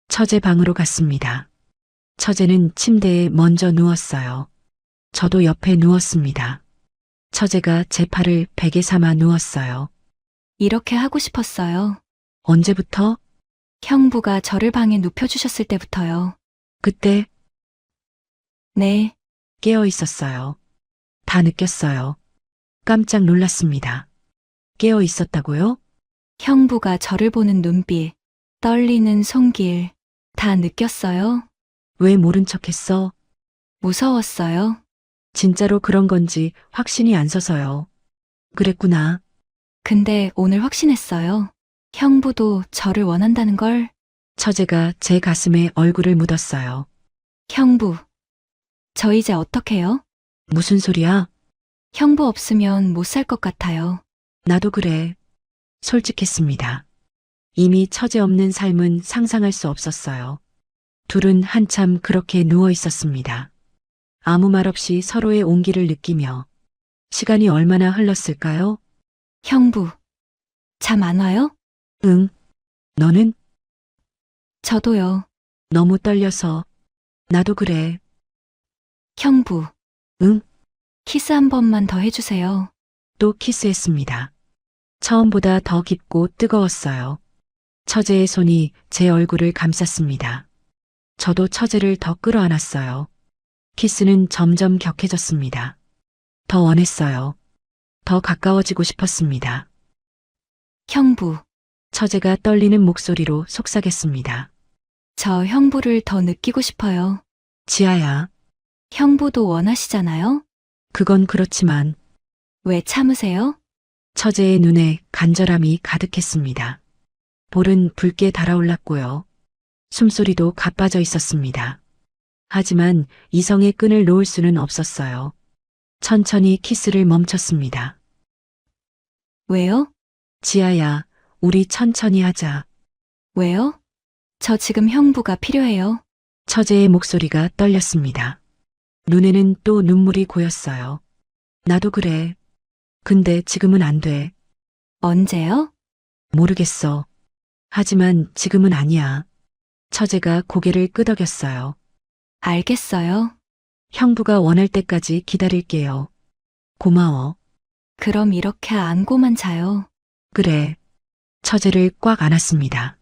처제 방으로 갔습니다. 처제는 침대에 먼저 누웠어요. 저도 옆에 누웠습니다. 처제가 제 팔을 베개 삼아 누웠어요. 이렇게 하고 싶었어요. 언제부터? 형부가 저를 방에 눕혀주셨을 때부터요. 그때 네, 깨어 있었어요. 다 느꼈어요. 깜짝 놀랐습니다. 깨어 있었다고요? 형부가 저를 보는 눈빛, 떨리는 손길, 다 느꼈어요. 왜 모른 척 했어? 무서웠어요. 진짜로 그런 건지 확신이 안 서서요. 그랬구나. 근데 오늘 확신했어요. 형부도 저를 원한다는 걸. 처제가 제 가슴에 얼굴을 묻었어요. 형부, 저 이제 어떡해요? 무슨 소리야? 형부 없으면 못 살 것 같아요. 나도 그래. 솔직했습니다. 이미 처제 없는 삶은 상상할 수 없었어요. 둘은 한참 그렇게 누워 있었습니다. 아무 말 없이 서로의 온기를 느끼며 시간이 얼마나 흘렀을까요? 형부, 잠 안 와요? 응. 너는? 저도요. 너무 떨려서. 나도 그래. 처음보다 더 깊고 뜨거웠어요. 처제의 손이 제 얼굴을 감쌌습니다. 저도 처제를 더 끌어안았어요. 키스는 점점 격해졌습니다. 더 원했어요. 더 가까워지고 싶었습니다. 형부, 처제가 떨리는 목소리로 속삭였습니다. 저 형부를 더 느끼고 싶어요. 지아야, 형부도 원하시잖아요? 그건 그렇지만 왜 참으세요? 처제의 눈에 간절함이 가득했습니다. 볼은 붉게 달아올랐고요. 숨소리도 가빠져 있었습니다. 하지만 이성의 끈을 놓을 수는 없었어요. 천천히 키스를 멈췄습니다. 왜요? 지아야, 우리 천천히 하자. 왜요? 저 지금 형부가 필요해요. 처제의 목소리가 떨렸습니다. 눈에는 또 눈물이 고였어요. 나도 그래. 근데 지금은 안 돼. 언제요? 모르겠어. 하지만 지금은 아니야. 처제가 고개를 끄덕였어요. 알겠어요. 형부가 원할 때까지 기다릴게요. 고마워. 그럼 이렇게 안고만 자요. 그래. 처제를 꽉 안았습니다.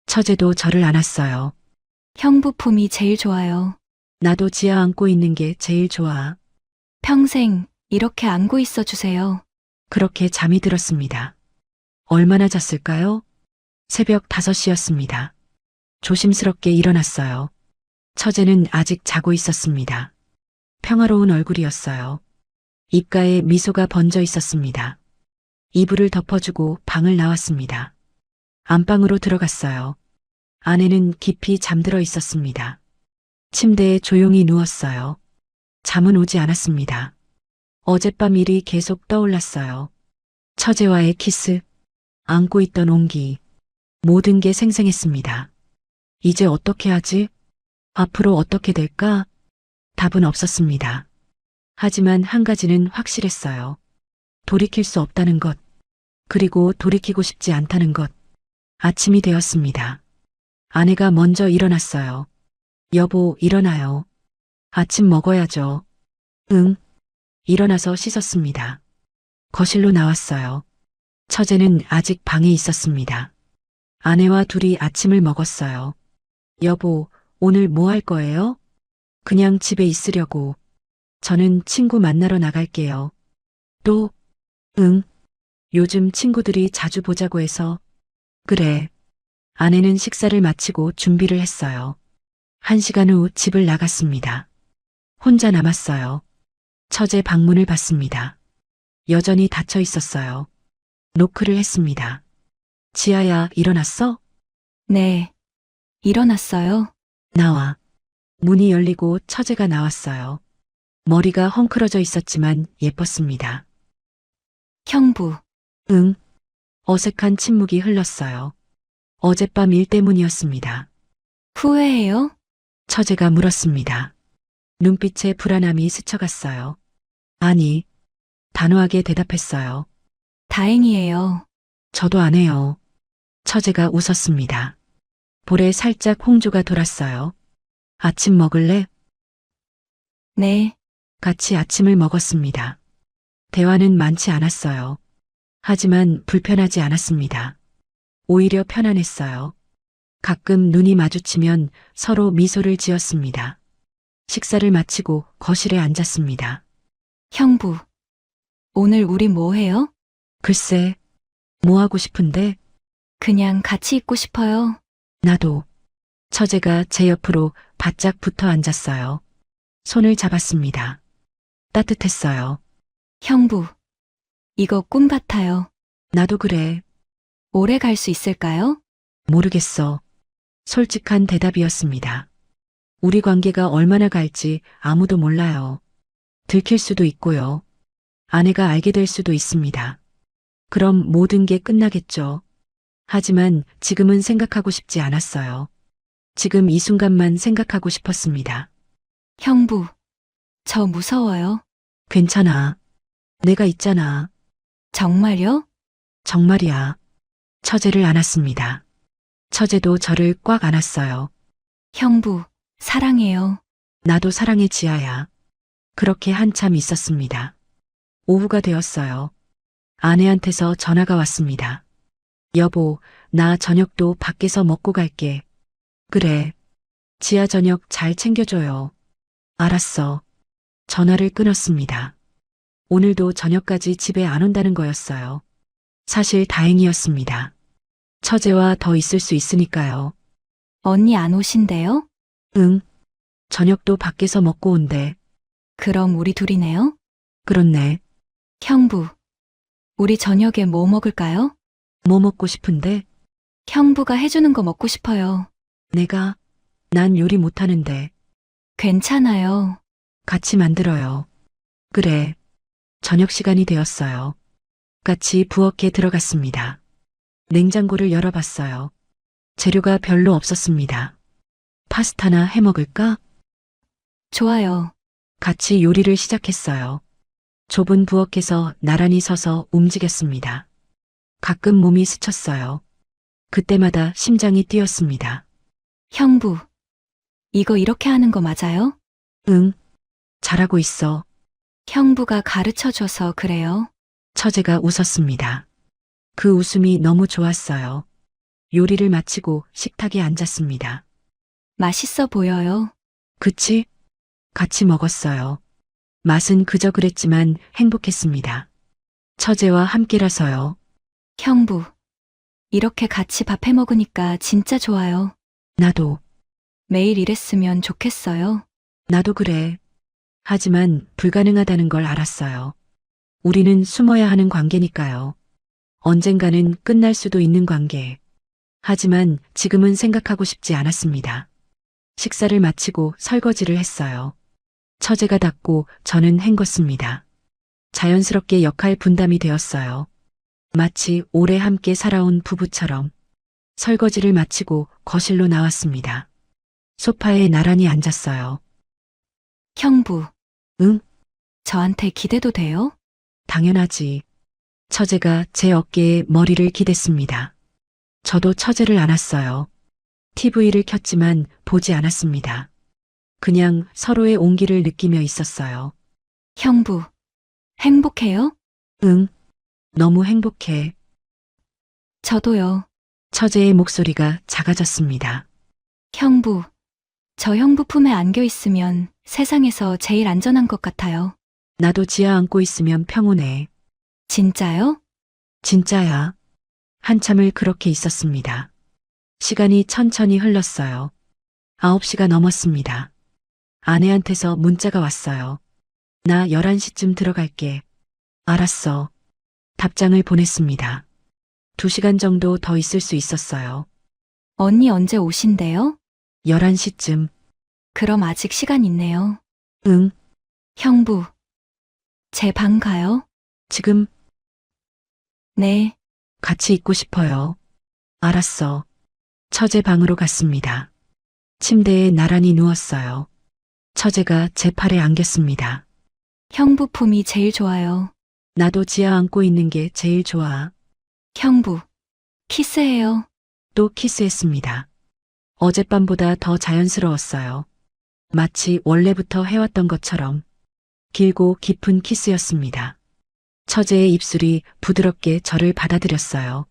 처제도 저를 안았어요. 형부 품이 제일 좋아요. 나도 지아 안고 있는 게 제일 좋아. 평생 이렇게 안고 있어 주세요. 그렇게 잠이 들었습니다. 얼마나 잤을까요? 새벽 5시였습니다. 조심스럽게 일어났어요. 처제는 아직 자고 있었습니다. 평화로운 얼굴이었어요. 입가에 미소가 번져 있었습니다. 이불을 덮어주고 방을 나왔습니다. 안방으로 들어갔어요. 아내는 깊이 잠들어 있었습니다. 침대에 조용히 누웠어요. 잠은 오지 않았습니다. 어젯밤 일이 계속 떠올랐어요. 처제와의 키스, 안고 있던 온기, 모든 게 생생했습니다. 이제 어떻게 하지? 앞으로 어떻게 될까? 답은 없었습니다. 하지만 한 가지는 확실했어요. 돌이킬 수 없다는 것, 그리고 돌이키고 싶지 않다는 것. 아침이 되었습니다. 아내가 먼저 일어났어요. 여보, 일어나요. 아침 먹어야죠. 응. 일어나서 씻었습니다. 거실로 나왔어요. 처제는 아직 방에 있었습니다. 아내와 둘이 아침을 먹었어요. 여보, 오늘 뭐 할 거예요? 그냥 집에 있으려고. 저는 친구 만나러 나갈게요. 또? 응. 요즘 친구들이 자주 보자고 해서. 그래. 아내는 식사를 마치고 준비를 했어요. 1시간 후 집을 나갔습니다. 혼자 남았어요. 처제 방문을 받습니다. 여전히 닫혀 있었어요. 노크를 했습니다. 지아야, 일어났어? 네. 일어났어요. 나와. 문이 열리고 처제가 나왔어요. 머리가 헝클어져 있었지만 예뻤습니다. 형부, 응. 어색한 침묵이 흘렀어요. 어젯밤 일 때문이었습니다. 후회해요? 처제가 물었습니다. 눈빛에 불안함이 스쳐갔어요. 아니, 단호하게 대답했어요. 다행이에요. 저도 안 해요. 처제가 웃었습니다. 볼에 살짝 홍조가 돌았어요. 아침 먹을래? 네. 같이 아침을 먹었습니다. 대화는 많지 않았어요. 하지만 불편하지 않았습니다. 오히려 편안했어요. 가끔 눈이 마주치면 서로 미소를 지었습니다. 식사를 마치고 거실에 앉았습니다. 형부, 오늘 우리 뭐 해요? 글쎄, 뭐 하고 싶은데? 그냥 같이 있고 싶어요. 나도. 처제가 제 옆으로 바짝 붙어 앉았어요. 손을 잡았습니다. 따뜻했어요. 형부, 이거 꿈 같아요. 나도 그래. 오래 갈 수 있을까요? 모르겠어. 솔직한 대답이었습니다. 우리 관계가 얼마나 갈지 아무도 몰라요. 들킬 수도 있고요. 아내가 알게 될 수도 있습니다. 그럼 모든 게 끝나겠죠. 하지만 지금은 생각하고 싶지 않았어요. 지금 이 순간만 생각하고 싶었습니다. 형부, 저 무서워요. 괜찮아. 내가 있잖아. 정말요? 정말이야. 처제를 안았습니다. 처제도 저를 꽉 안았어요. 형부, 사랑해요. 나도 사랑해 지아야. 그렇게 한참 있었습니다. 오후가 되었어요. 아내한테서 전화가 왔습니다. 여보, 나 저녁도 밖에서 먹고 갈게. 그래. 지하 저녁 잘 챙겨줘요. 알았어. 전화를 끊었습니다. 오늘도 저녁까지 집에 안 온다는 거였어요. 사실 다행이었습니다. 처제와 더 있을 수 있으니까요. 언니 안 오신대요? 응. 저녁도 밖에서 먹고 온대. 그럼 우리 둘이네요? 그렇네. 형부, 우리 저녁에 뭐 먹을까요? 뭐 먹고 싶은데? 형부가 해주는 거 먹고 싶어요. 난 요리 못하는데. 괜찮아요. 같이 만들어요. 그래. 저녁 시간이 되었어요. 같이 부엌에 들어갔습니다. 냉장고를 열어봤어요. 재료가 별로 없었습니다. 파스타나 해 먹을까? 좋아요. 같이 요리를 시작했어요. 좁은 부엌에서 나란히 서서 움직였습니다. 가끔 몸이 스쳤어요. 그때마다 심장이 뛰었습니다. 형부, 이거 이렇게 하는 거 맞아요? 응, 잘하고 있어. 형부가 가르쳐 줘서 그래요. 처제가 웃었습니다. 그 웃음이 너무 좋았어요. 요리를 마치고 식탁에 앉았습니다. 맛있어 보여요. 그치? 같이 먹었어요. 맛은 그저 그랬지만 행복했습니다. 처제와 함께라서요. 형부, 이렇게 같이 밥 해 먹으니까 진짜 좋아요. 나도, 매일 이랬으면 좋겠어요. 나도 그래. 하지만 불가능하다는 걸 알았어요. 우리는 숨어야 하는 관계니까요. 언젠가는 끝날 수도 있는 관계. 하지만 지금은 생각하고 싶지 않았습니다. 식사를 마치고 설거지를 했어요. 처제가 닦고 저는 헹궜습니다. 자연스럽게 역할 분담이 되었어요. 마치 오래 함께 살아온 부부처럼. 설거지를 마치고 거실로 나왔습니다. 소파에 나란히 앉았어요. 형부. 응? 저한테 기대도 돼요? 당연하지. 처제가 제 어깨에 머리를 기댔습니다. 저도 처제를 안았어요. TV를 켰지만 보지 않았습니다. 그냥 서로의 온기를 느끼며 있었어요. 형부, 행복해요? 응, 너무 행복해. 저도요. 처제의 목소리가 작아졌습니다. 형부, 저 형부 품에 안겨 있으면 세상에서 제일 안전한 것 같아요. 나도 지하 안고 있으면 평온해. 진짜요? 진짜야. 한참을 그렇게 있었습니다. 시간이 천천히 흘렀어요. 9시가 넘었습니다. 아내한테서 문자가 왔어요. 나 11시쯤 들어갈게. 알았어. 답장을 보냈습니다. 2시간 정도 더 있을 수 있었어요. 언니 언제 오신대요? 11시쯤. 그럼 아직 시간 있네요. 응, 형부, 제 방 가요? 지금 네, 같이 있고 싶어요. 알았어. 처제 방으로 갔습니다. 침대에 나란히 누웠어요. 처제가 제 팔에 안겼습니다. 형부 품이 제일 좋아요. 나도 지하 안고 있는 게 제일 좋아. 형부, 키스해요. 또 키스했습니다. 어젯밤보다 더 자연스러웠어요. 마치 원래부터 해왔던 것처럼 길고 깊은 키스였습니다. 처제의 입술이 부드럽게 저를 받아들였어요.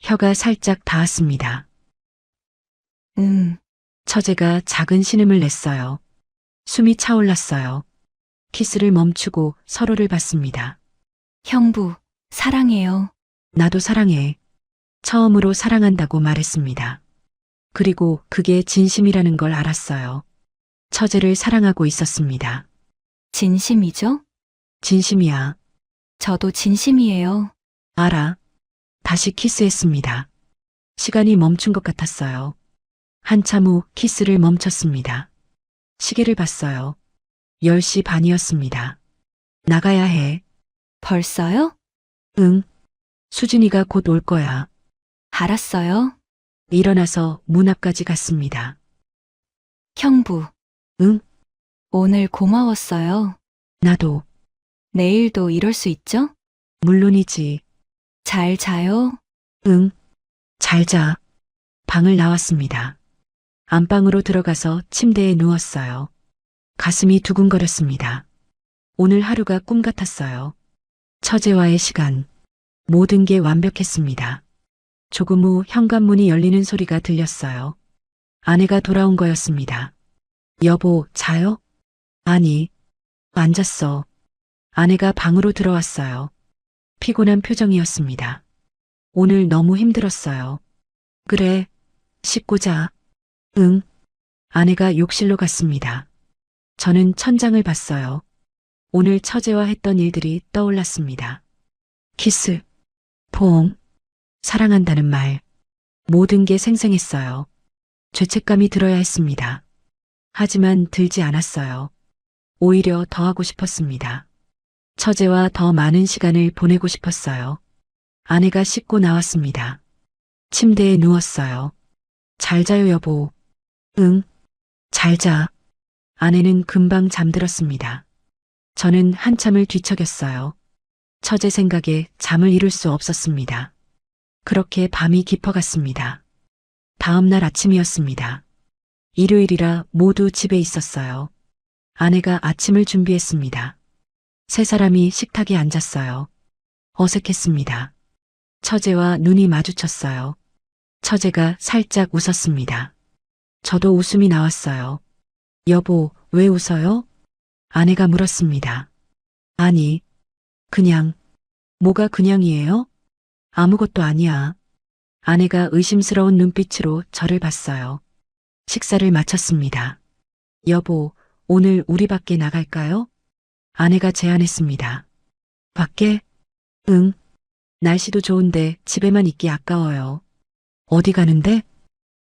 혀가 살짝 닿았습니다. 처제가 작은 신음을 냈어요. 숨이 차올랐어요. 키스를 멈추고 서로를 봤습니다. 형부, 사랑해요. 나도 사랑해. 처음으로 사랑한다고 말했습니다. 그리고 그게 진심이라는 걸 알았어요. 처제를 사랑하고 있었습니다. 진심이죠? 진심이야. 저도 진심이에요. 알아. 다시 키스했습니다. 시간이 멈춘 것 같았어요. 한참 후 키스를 멈췄습니다. 시계를 봤어요. 10시 반이었습니다. 나가야 해. 벌써요? 응. 수진이가 곧 올 거야. 알았어요. 일어나서 문 앞까지 갔습니다. 형부. 응? 오늘 고마웠어요. 나도. 내일도 이럴 수 있죠? 물론이지. 잘 자요. 응. 잘 자. 방을 나왔습니다. 안방으로 들어가서 침대에 누웠어요. 가슴이 두근거렸습니다. 오늘 하루가 꿈 같았어요. 처제와의 시간, 모든 게 완벽했습니다. 조금 후 현관문이 열리는 소리가 들렸어요. 아내가 돌아온 거였습니다. 여보, 자요? 아니, 앉았어. 아내가 방으로 들어왔어요. 피곤한 표정이었습니다. 오늘 너무 힘들었어요. 그래, 씻고 자. 응. 아내가 욕실로 갔습니다. 저는 천장을 봤어요. 오늘 처제와 했던 일들이 떠올랐습니다. 키스, 포옹, 사랑한다는 말. 모든 게 생생했어요. 죄책감이 들어야 했습니다. 하지만 들지 않았어요. 오히려 더 하고 싶었습니다. 처제와 더 많은 시간을 보내고 싶었어요. 아내가 씻고 나왔습니다. 침대에 누웠어요. 잘 자요, 여보. 응, 잘 자. 아내는 금방 잠들었습니다. 저는 한참을 뒤척였어요. 처제 생각에 잠을 이룰 수 없었습니다. 그렇게 밤이 깊어갔습니다. 다음 날 아침이었습니다. 일요일이라 모두 집에 있었어요. 아내가 아침을 준비했습니다. 세 사람이 식탁에 앉았어요. 어색했습니다. 처제와 눈이 마주쳤어요. 처제가 살짝 웃었습니다. 저도 웃음이 나왔어요. 여보, 왜 웃어요? 아내가 물었습니다. 아니, 그냥. 뭐가 그냥이에요? 아무것도 아니야. 아내가 의심스러운 눈빛으로 저를 봤어요. 식사를 마쳤습니다. 여보, 오늘 우리 밖에 나갈까요? 아내가 제안했습니다. 밖에? 응. 날씨도 좋은데 집에만 있기 아까워요. 어디 가는데?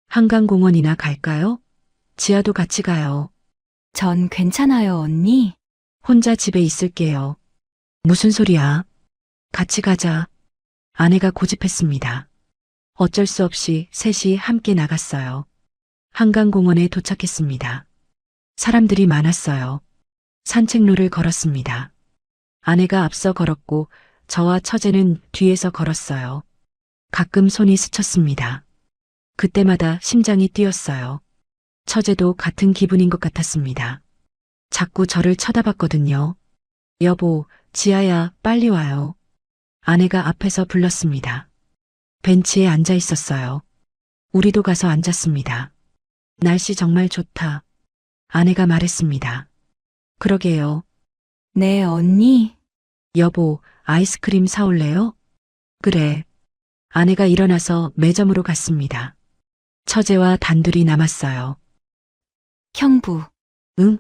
한강공원이나 갈까요? 지아도 같이 가요. 전 괜찮아요, 언니. 혼자 집에 있을게요. 무슨 소리야? 같이 가자. 아내가 고집했습니다. 어쩔 수 없이 셋이 함께 나갔어요. 한강공원에 도착했습니다. 사람들이 많았어요. 산책로를 걸었습니다. 아내가 앞서 걸었고 저와 처제는 뒤에서 걸었어요. 가끔 손이 스쳤습니다. 그때마다 심장이 뛰었어요. 처제도 같은 기분인 것 같았습니다. 자꾸 저를 쳐다봤거든요. 여보, 지아야, 빨리 와요. 아내가 앞에서 불렀습니다. 벤치에 앉아 있었어요. 우리도 가서 앉았습니다. 날씨 정말 좋다. 아내가 말했습니다. 그러게요. 네, 언니. 여보, 아이스크림 사올래요? 그래. 아내가 일어나서 매점으로 갔습니다. 처제와 단둘이 남았어요. 형부. 응?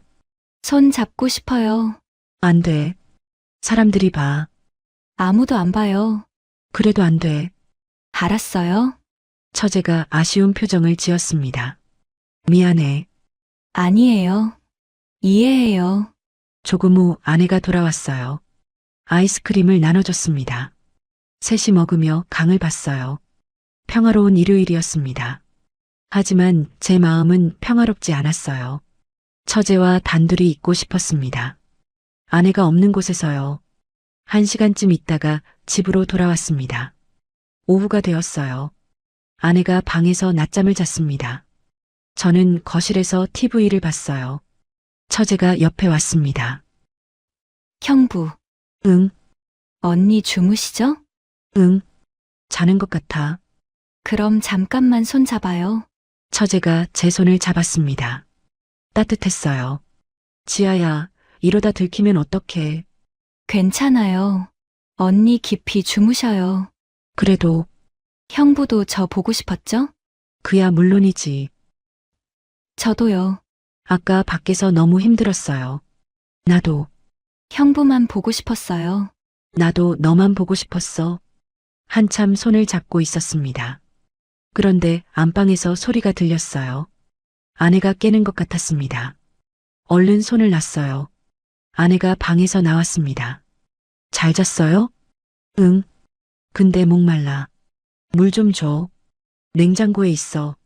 손 잡고 싶어요. 안 돼. 사람들이 봐. 아무도 안 봐요. 그래도 안 돼. 알았어요? 처제가 아쉬운 표정을 지었습니다. 미안해. 아니에요. 이해해요. 조금 후 아내가 돌아왔어요. 아이스크림을 나눠줬습니다. 셋이 먹으며 강을 봤어요. 평화로운 일요일이었습니다. 하지만 제 마음은 평화롭지 않았어요. 처제와 단둘이 있고 싶었습니다. 아내가 없는 곳에서요. 1시간쯤 있다가 집으로 돌아왔습니다. 오후가 되었어요. 아내가 방에서 낮잠을 잤습니다. 저는 거실에서 TV를 봤어요. 처제가 옆에 왔습니다. 형부. 응, 언니 주무시죠? 응, 자는 것 같아. 그럼 잠깐만 손 잡아요. 처제가 제 손을 잡았습니다. 따뜻했어요. 지아야, 이러다 들키면 어떡해. 괜찮아요. 언니 깊이 주무셔요. 그래도 형부도 저 보고 싶었죠? 그야 물론이지. 저도요. 아까 밖에서 너무 힘들었어요. 나도, 형부만 보고 싶었어요. 나도 너만 보고 싶었어. 한참 손을 잡고 있었습니다. 그런데 안방에서 소리가 들렸어요. 아내가 깨는 것 같았습니다. 얼른 손을 놨어요. 아내가 방에서 나왔습니다. 잘 잤어요? 응. 근데 목말라. 물 좀 줘. 냉장고에 있어.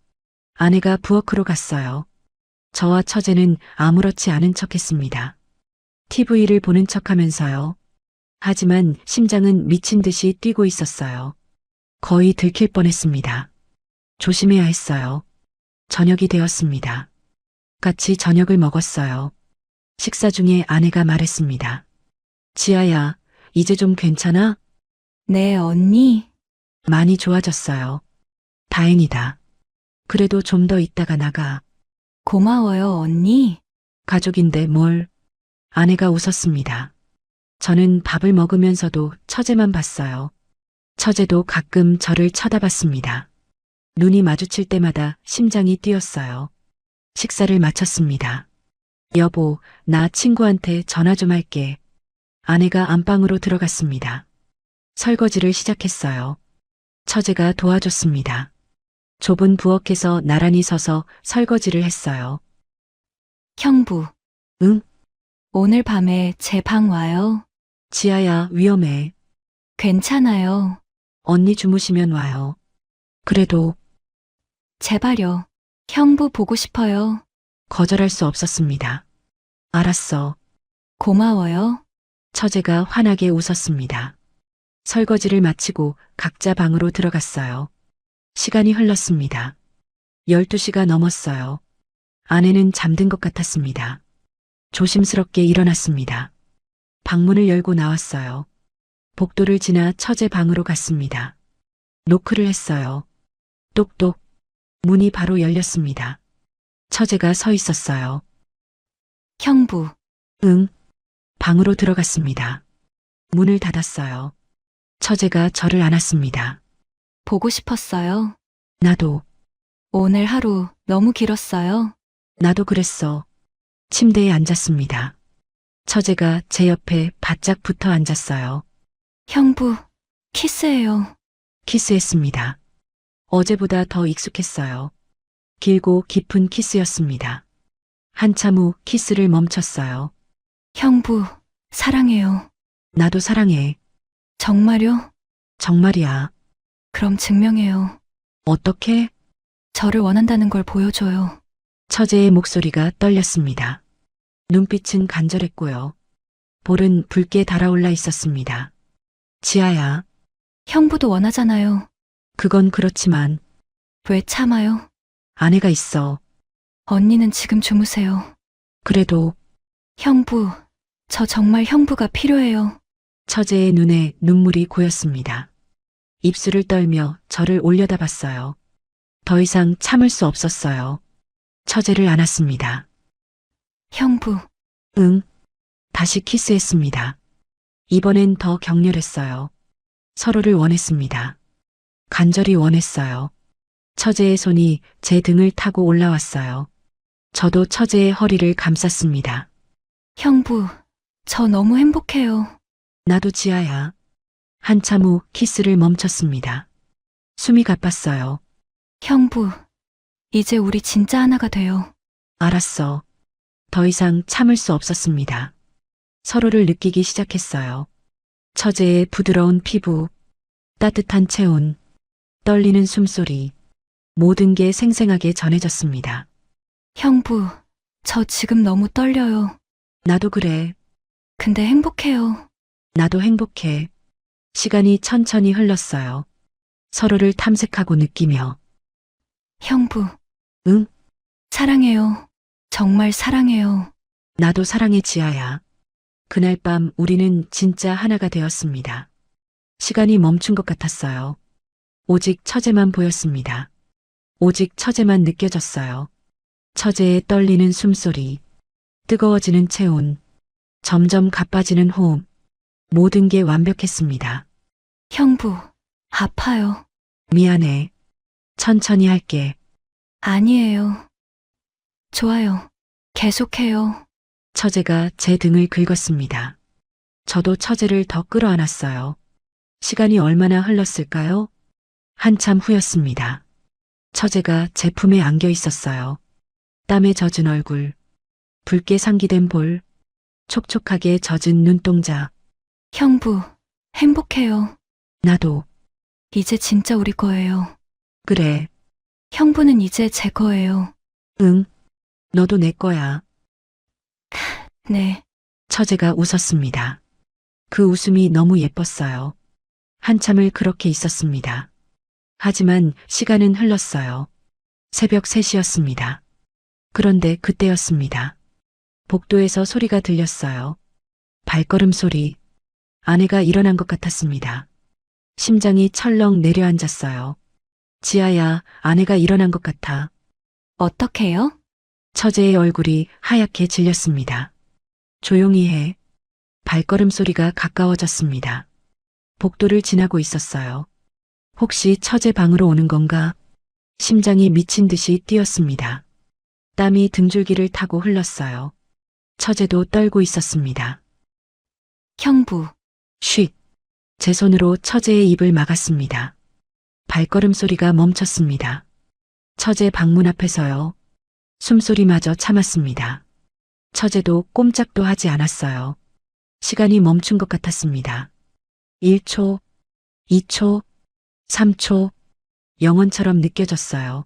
아내가 부엌으로 갔어요. 저와 처제는 아무렇지 않은 척 했습니다. TV를 보는 척 하면서요. 하지만 심장은 미친 듯이 뛰고 있었어요. 거의 들킬 뻔했습니다. 조심해야 했어요. 저녁이 되었습니다. 같이 저녁을 먹었어요. 식사 중에 아내가 말했습니다. 지아야, 이제 좀 괜찮아? 네, 언니. 많이 좋아졌어요. 다행이다. 그래도 좀 더 있다가 나가. 고마워요, 언니. 가족인데 뭘. 아내가 웃었습니다. 저는 밥을 먹으면서도 처제만 봤어요. 처제도 가끔 저를 쳐다봤습니다. 눈이 마주칠 때마다 심장이 뛰었어요. 식사를 마쳤습니다. 여보, 나 친구한테 전화 좀 할게. 아내가 안방으로 들어갔습니다. 설거지를 시작했어요. 처제가 도와줬습니다. 좁은 부엌에서 나란히 서서 설거지를 했어요. 형부. 응? 오늘 밤에 제 방 와요. 지아야, 위험해. 괜찮아요. 언니 주무시면 와요. 그래도 제발요. 형부 보고 싶어요. 거절할 수 없었습니다. 알았어. 고마워요. 처제가 환하게 웃었습니다. 설거지를 마치고 각자 방으로 들어갔어요. 시간이 흘렀습니다. 12시가 넘었어요. 아내는 잠든 것 같았습니다. 조심스럽게 일어났습니다. 방문을 열고 나왔어요. 복도를 지나 처제 방으로 갔습니다. 노크를 했어요. 똑똑. 문이 바로 열렸습니다. 처제가 서 있었어요. 형부. 응. 방으로 들어갔습니다. 문을 닫았어요. 처제가 저를 안았습니다. 보고 싶었어요. 나도, 오늘 하루 너무 길었어요. 나도 그랬어. 침대에 앉았습니다. 처제가 제 옆에 바짝 붙어 앉았어요. 형부, 키스해요. 키스했습니다. 어제보다 더 익숙했어요. 길고 깊은 키스였습니다. 한참 후 키스를 멈췄어요. 형부, 사랑해요. 나도 사랑해. 정말요? 정말이야. 그럼 증명해요. 어떻게? 저를 원한다는 걸 보여줘요. 처제의 목소리가 떨렸습니다. 눈빛은 간절했고요. 볼은 붉게 달아올라 있었습니다. 지아야, 형부도 원하잖아요. 그건 그렇지만 왜 참아요? 아내가 있어. 언니는 지금 주무세요. 그래도 형부, 저 정말 형부가 필요해요. 처제의 눈에 눈물이 고였습니다. 입술을 떨며 저를 올려다봤어요. 더 이상 참을 수 없었어요. 처제를 안았습니다. 형부, 응. 다시 키스했습니다. 이번엔 더 격렬했어요. 서로를 원했습니다. 간절히 원했어요. 처제의 손이 제 등을 타고 올라왔어요. 저도 처제의 허리를 감쌌습니다. 형부, 저 너무 행복해요. 나도 지아야. 한참 후 키스를 멈췄습니다. 숨이 가빴어요. 형부, 이제 우리 진짜 하나가 돼요. 알았어. 더 이상 참을 수 없었습니다. 서로를 느끼기 시작했어요. 처제의 부드러운 피부, 따뜻한 체온, 떨리는 숨소리, 모든 게 생생하게 전해졌습니다. 형부, 저 지금 너무 떨려요. 나도 그래. 근데 행복해요. 나도 행복해. 시간이 천천히 흘렀어요. 서로를 탐색하고 느끼며. 형부, 응? 사랑해요. 정말 사랑해요. 나도 사랑해 지아야. 그날 밤 우리는 진짜 하나가 되었습니다. 시간이 멈춘 것 같았어요. 오직 처제만 보였습니다. 오직 처제만 느껴졌어요. 처제의 떨리는 숨소리, 뜨거워지는 체온, 점점 가빠지는 호흡, 모든 게 완벽했습니다. 형부, 아파요. 미안해. 천천히 할게. 아니에요. 좋아요. 계속해요. 처제가 제 등을 긁었습니다. 저도 처제를 더 끌어안았어요. 시간이 얼마나 흘렀을까요? 한참 후였습니다. 처제가 제 품에 안겨 있었어요. 땀에 젖은 얼굴, 붉게 상기된 볼, 촉촉하게 젖은 눈동자. 형부, 행복해요. 나도. 이제 진짜 우리 거예요. 그래. 형부는 이제 제 거예요. 응. 너도 내 거야. 네. 처제가 웃었습니다. 그 웃음이 너무 예뻤어요. 한참을 그렇게 있었습니다. 하지만 시간은 흘렀어요. 새벽 3시였습니다. 그런데 그때였습니다. 복도에서 소리가 들렸어요. 발걸음 소리. 아내가 일어난 것 같았습니다. 심장이 철렁 내려앉았어요. 지아야, 아내가 일어난 것 같아. 어떻게요? 처제의 얼굴이 하얗게 질렸습니다. 조용히 해. 발걸음 소리가 가까워졌습니다. 복도를 지나고 있었어요. 혹시 처제 방으로 오는 건가? 심장이 미친 듯이 뛰었습니다. 땀이 등줄기를 타고 흘렀어요. 처제도 떨고 있었습니다. 형부, 쉿. 제 손으로 처제의 입을 막았습니다. 발걸음 소리가 멈췄습니다. 처제 방문 앞에서요. 숨소리마저 참았습니다. 처제도 꼼짝도 하지 않았어요. 시간이 멈춘 것 같았습니다. 1초, 2초, 3초, 영원처럼 느껴졌어요.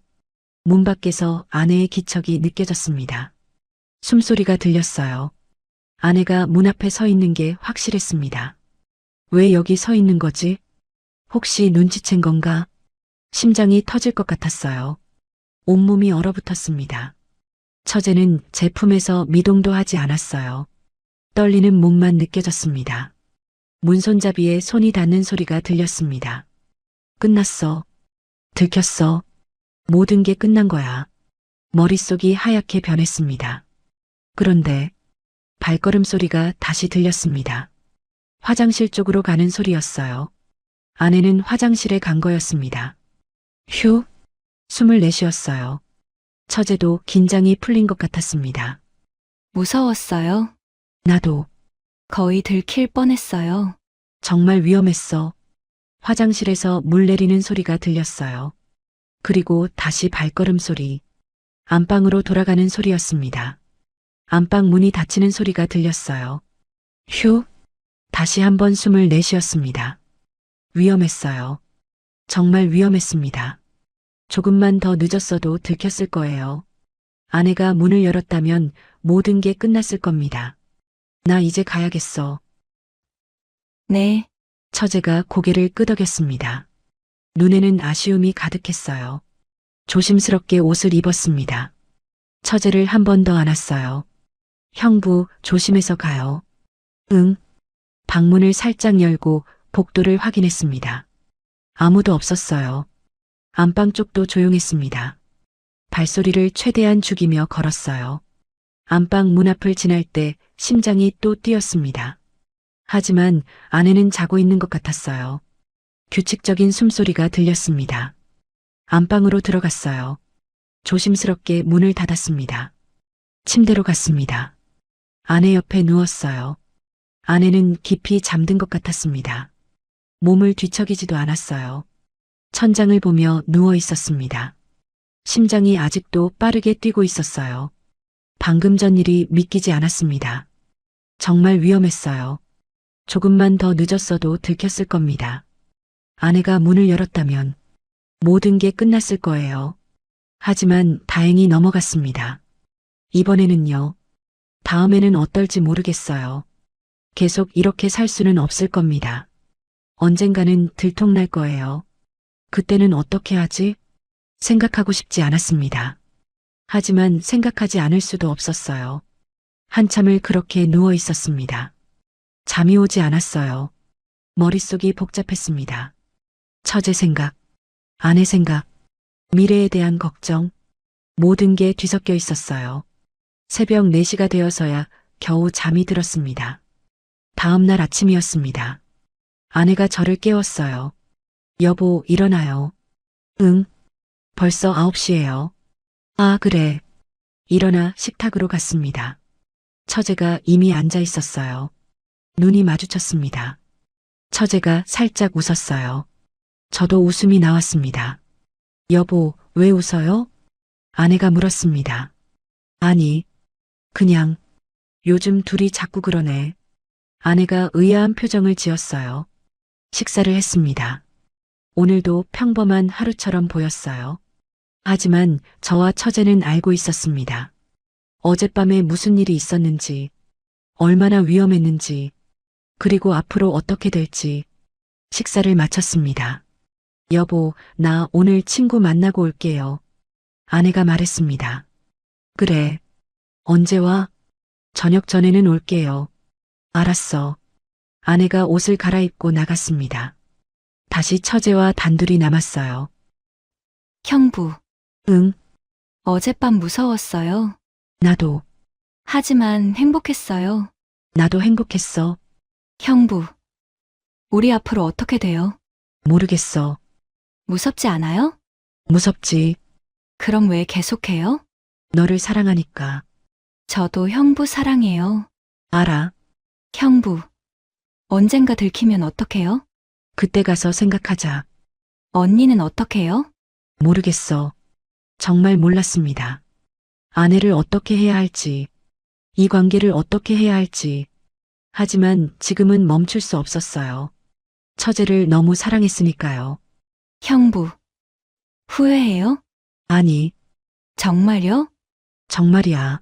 문 밖에서 아내의 기척이 느껴졌습니다. 숨소리가 들렸어요. 아내가 문 앞에 서 있는 게 확실했습니다. 왜 여기 서 있는 거지? 혹시 눈치챈 건가? 심장이 터질 것 같았어요. 온몸이 얼어붙었습니다. 처제는 제 품에서 미동도 하지 않았어요. 떨리는 몸만 느껴졌습니다. 문손잡이에 손이 닿는 소리가 들렸습니다. 끝났어. 들켰어. 모든 게 끝난 거야. 머릿속이 하얗게 변했습니다. 그런데 발걸음 소리가 다시 들렸습니다. 화장실 쪽으로 가는 소리였어요. 아내는 화장실에 간 거였습니다. 휴, 숨을 내쉬었어요. 처제도 긴장이 풀린 것 같았습니다. 무서웠어요. 나도 거의 들킬 뻔했어요. 정말 위험했어. 화장실에서 물 내리는 소리가 들렸어요. 그리고 다시 발걸음 소리. 안방으로 돌아가는 소리였습니다. 안방 문이 닫히는 소리가 들렸어요. 휴, 다시 한번 숨을 내쉬었습니다. 위험했어요. 정말 위험했습니다. 조금만 더 늦었어도 들켰을 거예요. 아내가 문을 열었다면 모든 게 끝났을 겁니다. 나 이제 가야겠어. 네, 처제가 고개를 끄덕였습니다. 눈에는 아쉬움이 가득했어요. 조심스럽게 옷을 입었습니다. 처제를 한 번 더 안았어요. 형부, 조심해서 가요. 응. 방문을 살짝 열고 복도를 확인했습니다. 아무도 없었어요. 안방 쪽도 조용했습니다. 발소리를 최대한 죽이며 걸었어요. 안방 문 앞을 지날 때 심장이 또 뛰었습니다. 하지만 아내는 자고 있는 것 같았어요. 규칙적인 숨소리가 들렸습니다. 안방으로 들어갔어요. 조심스럽게 문을 닫았습니다. 침대로 갔습니다. 아내 옆에 누웠어요. 아내는 깊이 잠든 것 같았습니다. 몸을 뒤척이지도 않았어요. 천장을 보며 누워 있었습니다. 심장이 아직도 빠르게 뛰고 있었어요. 방금 전 일이 믿기지 않았습니다. 정말 위험했어요. 조금만 더 늦었어도 들켰을 겁니다. 아내가 문을 열었다면 모든 게 끝났을 거예요. 하지만 다행히 넘어갔습니다. 이번에는요. 다음에는 어떨지 모르겠어요. 계속 이렇게 살 수는 없을 겁니다. 언젠가는 들통날 거예요. 그때는 어떻게 하지? 생각하고 싶지 않았습니다. 하지만 생각하지 않을 수도 없었어요. 한참을 그렇게 누워 있었습니다. 잠이 오지 않았어요. 머릿속이 복잡했습니다. 처제 생각, 아내 생각, 미래에 대한 걱정, 모든 게 뒤섞여 있었어요. 새벽 4시가 되어서야 겨우 잠이 들었습니다. 다음 날 아침이었습니다. 아내가 저를 깨웠어요. 여보, 일어나요. 응, 벌써 9시예요. 아, 그래. 일어나 식탁으로 갔습니다. 처제가 이미 앉아 있었어요. 눈이 마주쳤습니다. 처제가 살짝 웃었어요. 저도 웃음이 나왔습니다. 여보, 왜 웃어요? 아내가 물었습니다. 아니, 그냥 요즘 둘이 자꾸 그러네. 아내가 의아한 표정을 지었어요. 식사를 했습니다. 오늘도 평범한 하루처럼 보였어요. 하지만 저와 처제는 알고 있었습니다. 어젯밤에 무슨 일이 있었는지, 얼마나 위험했는지, 그리고 앞으로 어떻게 될지. 식사를 마쳤습니다. 여보, 나 오늘 친구 만나고 올게요. 아내가 말했습니다. 그래. 언제 와? 저녁 전에는 올게요. 알았어. 아내가 옷을 갈아입고 나갔습니다. 다시 처제와 단둘이 남았어요. 형부, 응, 어젯밤 무서웠어요. 나도, 하지만 행복했어요. 나도 행복했어. 형부, 우리 앞으로 어떻게 돼요? 모르겠어. 무섭지 않아요? 무섭지. 그럼 왜 계속해요? 너를 사랑하니까. 저도 형부 사랑해요. 알아. 형부, 언젠가 들키면 어떡해요? 그때 가서 생각하자. 언니는 어떡해요? 모르겠어. 정말 몰랐습니다. 아내를 어떻게 해야 할지, 이 관계를 어떻게 해야 할지. 하지만 지금은 멈출 수 없었어요. 처제를 너무 사랑했으니까요. 형부, 후회해요? 아니, 정말요? 정말이야.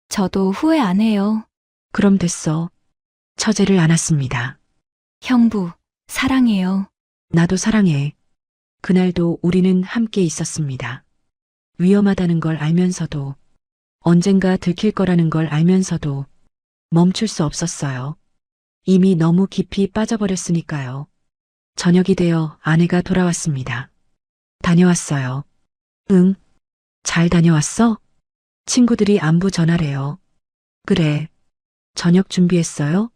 저도 후회 안 해요. 그럼 됐어. 처제를 안았습니다. 형부, 사랑해요. 나도 사랑해. 그날도 우리는 함께 있었습니다. 위험하다는 걸 알면서도, 언젠가 들킬 거라는 걸 알면서도 멈출 수 없었어요. 이미 너무 깊이 빠져버렸으니까요. 저녁이 되어 아내가 돌아왔습니다. 다녀왔어요. 응, 잘 다녀왔어? 친구들이 안부 전하래요. 그래. 저녁 준비했어요?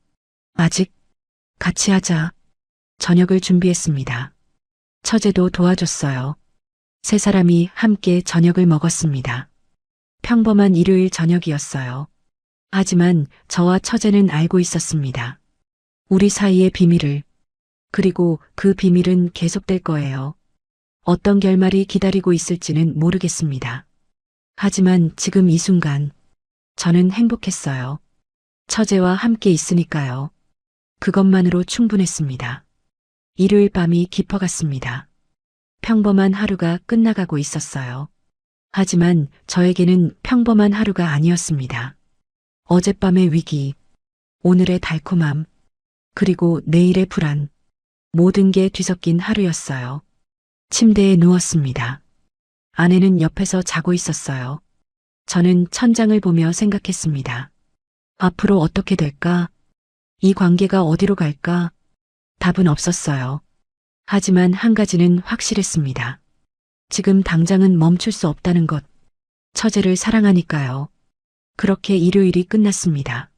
아직? 같이 하자. 저녁을 준비했습니다. 처제도 도와줬어요. 세 사람이 함께 저녁을 먹었습니다. 평범한 일요일 저녁이었어요. 하지만 저와 처제는 알고 있었습니다. 우리 사이의 비밀을. 그리고 그 비밀은 계속될 거예요. 어떤 결말이 기다리고 있을지는 모르겠습니다. 하지만 지금 이 순간 저는 행복했어요. 처제와 함께 있으니까요. 그것만으로 충분했습니다. 일요일 밤이 깊어갔습니다. 평범한 하루가 끝나가고 있었어요. 하지만 저에게는 평범한 하루가 아니었습니다. 어젯밤의 위기, 오늘의 달콤함, 그리고 내일의 불안, 모든 게 뒤섞인 하루였어요. 침대에 누웠습니다. 아내는 옆에서 자고 있었어요. 저는 천장을 보며 생각했습니다. 앞으로 어떻게 될까? 이 관계가 어디로 갈까? 답은 없었어요. 하지만 한 가지는 확실했습니다. 지금 당장은 멈출 수 없다는 것. 처제를 사랑하니까요. 그렇게 일요일이 끝났습니다.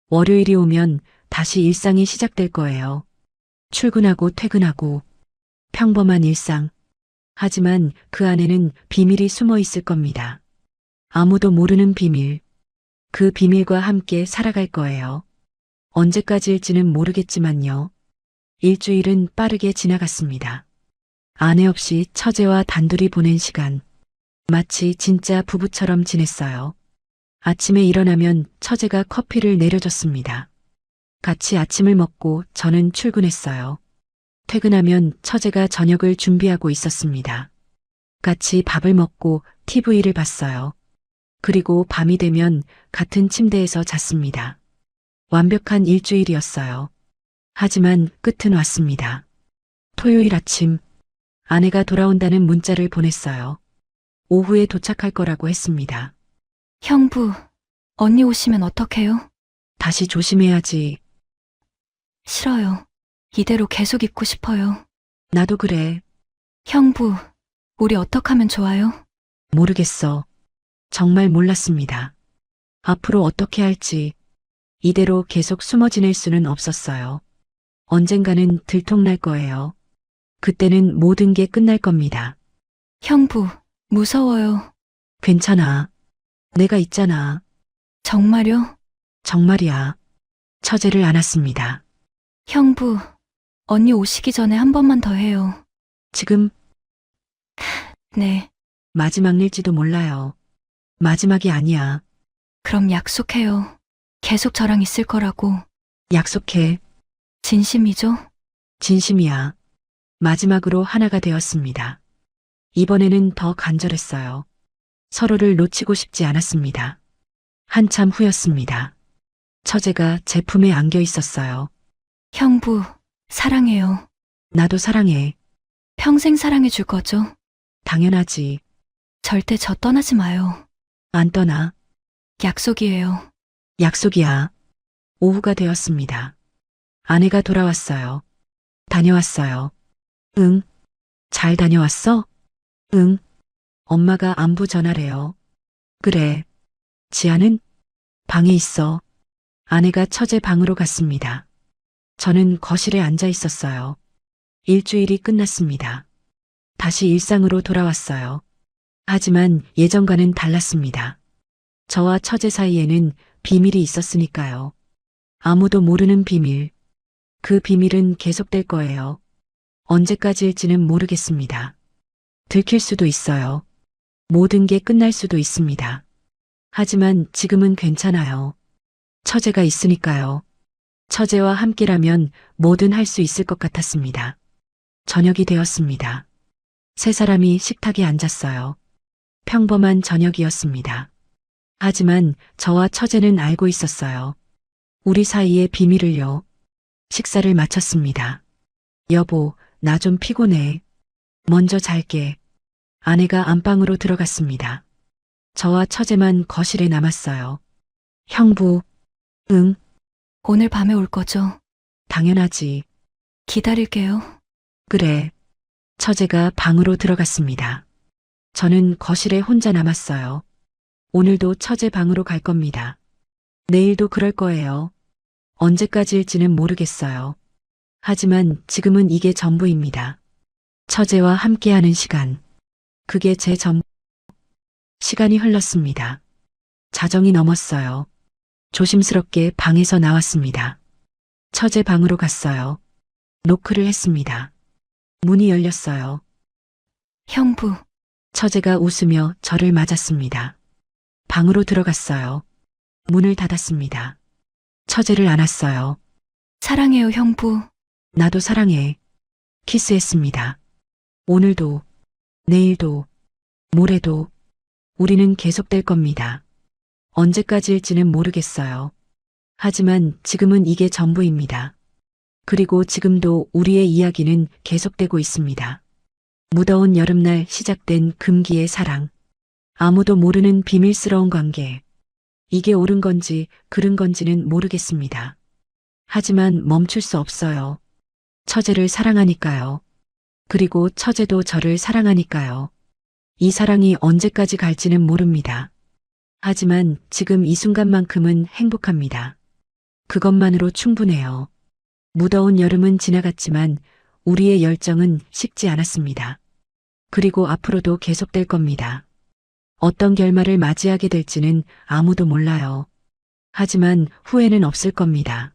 월요일이 오면 다시 일상이 시작될 거예요. 출근하고 퇴근하고 평범한 일상. 하지만 그 안에는 비밀이 숨어 있을 겁니다. 아무도 모르는 비밀. 그 비밀과 함께 살아갈 거예요. 언제까지일지는 모르겠지만요. 일주일은 빠르게 지나갔습니다. 아내 없이 처제와 단둘이 보낸 시간. 마치 진짜 부부처럼 지냈어요. 아침에 일어나면 처제가 커피를 내려줬습니다. 같이 아침을 먹고 저는 출근했어요. 퇴근하면 처제가 저녁을 준비하고 있었습니다. 같이 밥을 먹고 TV를 봤어요. 그리고 밤이 되면 같은 침대에서 잤습니다. 완벽한 일주일이었어요. 하지만 끝은 왔습니다. 토요일 아침, 아내가 돌아온다는 문자를 보냈어요. 오후에 도착할 거라고 했습니다. 형부, 언니 오시면 어떡해요? 다시 조심해야지. 싫어요. 이대로 계속 있고 싶어요. 나도 그래. 형부, 우리 어떡 하면 좋아요? 모르겠어. 정말 몰랐습니다. 앞으로 어떻게 할지 이대로 계속 숨어 지낼 수는 없었어요. 언젠가는 들통날 거예요. 그때는 모든 게 끝날 겁니다. 형부, 무서워요. 괜찮아. 내가 있잖아. 정말요? 정말이야. 처제를 안았습니다. 형부, 언니 오시기 전에 한 번만 더 해요. 지금 네, 마지막일지도 몰라요. 마지막이 아니야. 그럼 약속해요. 계속 저랑 있을 거라고. 약속해. 진심이죠? 진심이야. 마지막으로 하나가 되었습니다. 이번에는 더 간절했어요. 서로를 놓치고 싶지 않았습니다. 한참 후였습니다. 처제가 제 품에 안겨 있었어요. 형부, 사랑해요. 나도 사랑해. 평생 사랑해 줄 거죠? 당연하지. 절대 저 떠나지 마요. 안 떠나. 약속이에요. 약속이야. 오후가 되었습니다. 아내가 돌아왔어요. 다녀왔어요. 응. 잘 다녀왔어? 응. 엄마가 안부 전하래요. 그래. 지아는? 방에 있어. 아내가 처제 방으로 갔습니다. 저는 거실에 앉아 있었어요. 일주일이 끝났습니다. 다시 일상으로 돌아왔어요. 하지만 예전과는 달랐습니다. 저와 처제 사이에는 비밀이 있었으니까요. 아무도 모르는 비밀. 그 비밀은 계속될 거예요. 언제까지일지는 모르겠습니다. 들킬 수도 있어요. 모든 게 끝날 수도 있습니다. 하지만 지금은 괜찮아요. 처제가 있으니까요. 처제와 함께라면 뭐든 할 수 있을 것 같았습니다. 저녁이 되었습니다. 세 사람이 식탁에 앉았어요. 평범한 저녁이었습니다. 하지만 저와 처제는 알고 있었어요. 우리 사이의 비밀을요. 식사를 마쳤습니다. 여보, 나 좀 피곤해. 먼저 잘게. 아내가 안방으로 들어갔습니다. 저와 처제만 거실에 남았어요. 형부, 응, 오늘 밤에 올 거죠? 당연하지. 기다릴게요. 그래. 처제가 방으로 들어갔습니다. 저는 거실에 혼자 남았어요. 오늘도 처제 방으로 갈 겁니다. 내일도 그럴 거예요. 언제까지일지는 모르겠어요. 하지만 지금은 이게 전부입니다. 처제와 함께하는 시간. 그게 제 전부. 시간이 흘렀습니다. 자정이 넘었어요. 조심스럽게 방에서 나왔습니다. 처제 방으로 갔어요. 노크를 했습니다. 문이 열렸어요. 형부, 처제가 웃으며 저를 맞았습니다. 방으로 들어갔어요. 문을 닫았습니다. 처제를 안았어요. 사랑해요, 형부. 나도 사랑해. 키스했습니다. 오늘도, 내일도, 모레도 우리는 계속될 겁니다. 언제까지일지는 모르겠어요. 하지만 지금은 이게 전부입니다. 그리고 지금도 우리의 이야기는 계속되고 있습니다. 무더운 여름날 시작된 금기의 사랑. 아무도 모르는 비밀스러운 관계. 이게 옳은 건지 그른 건지는 모르겠습니다. 하지만 멈출 수 없어요. 처제를 사랑하니까요. 그리고 처제도 저를 사랑하니까요. 이 사랑이 언제까지 갈지는 모릅니다. 하지만 지금 이 순간만큼은 행복합니다. 그것만으로 충분해요. 무더운 여름은 지나갔지만 우리의 열정은 식지 않았습니다. 그리고 앞으로도 계속될 겁니다. 어떤 결말을 맞이하게 될지는 아무도 몰라요. 하지만 후회는 없을 겁니다.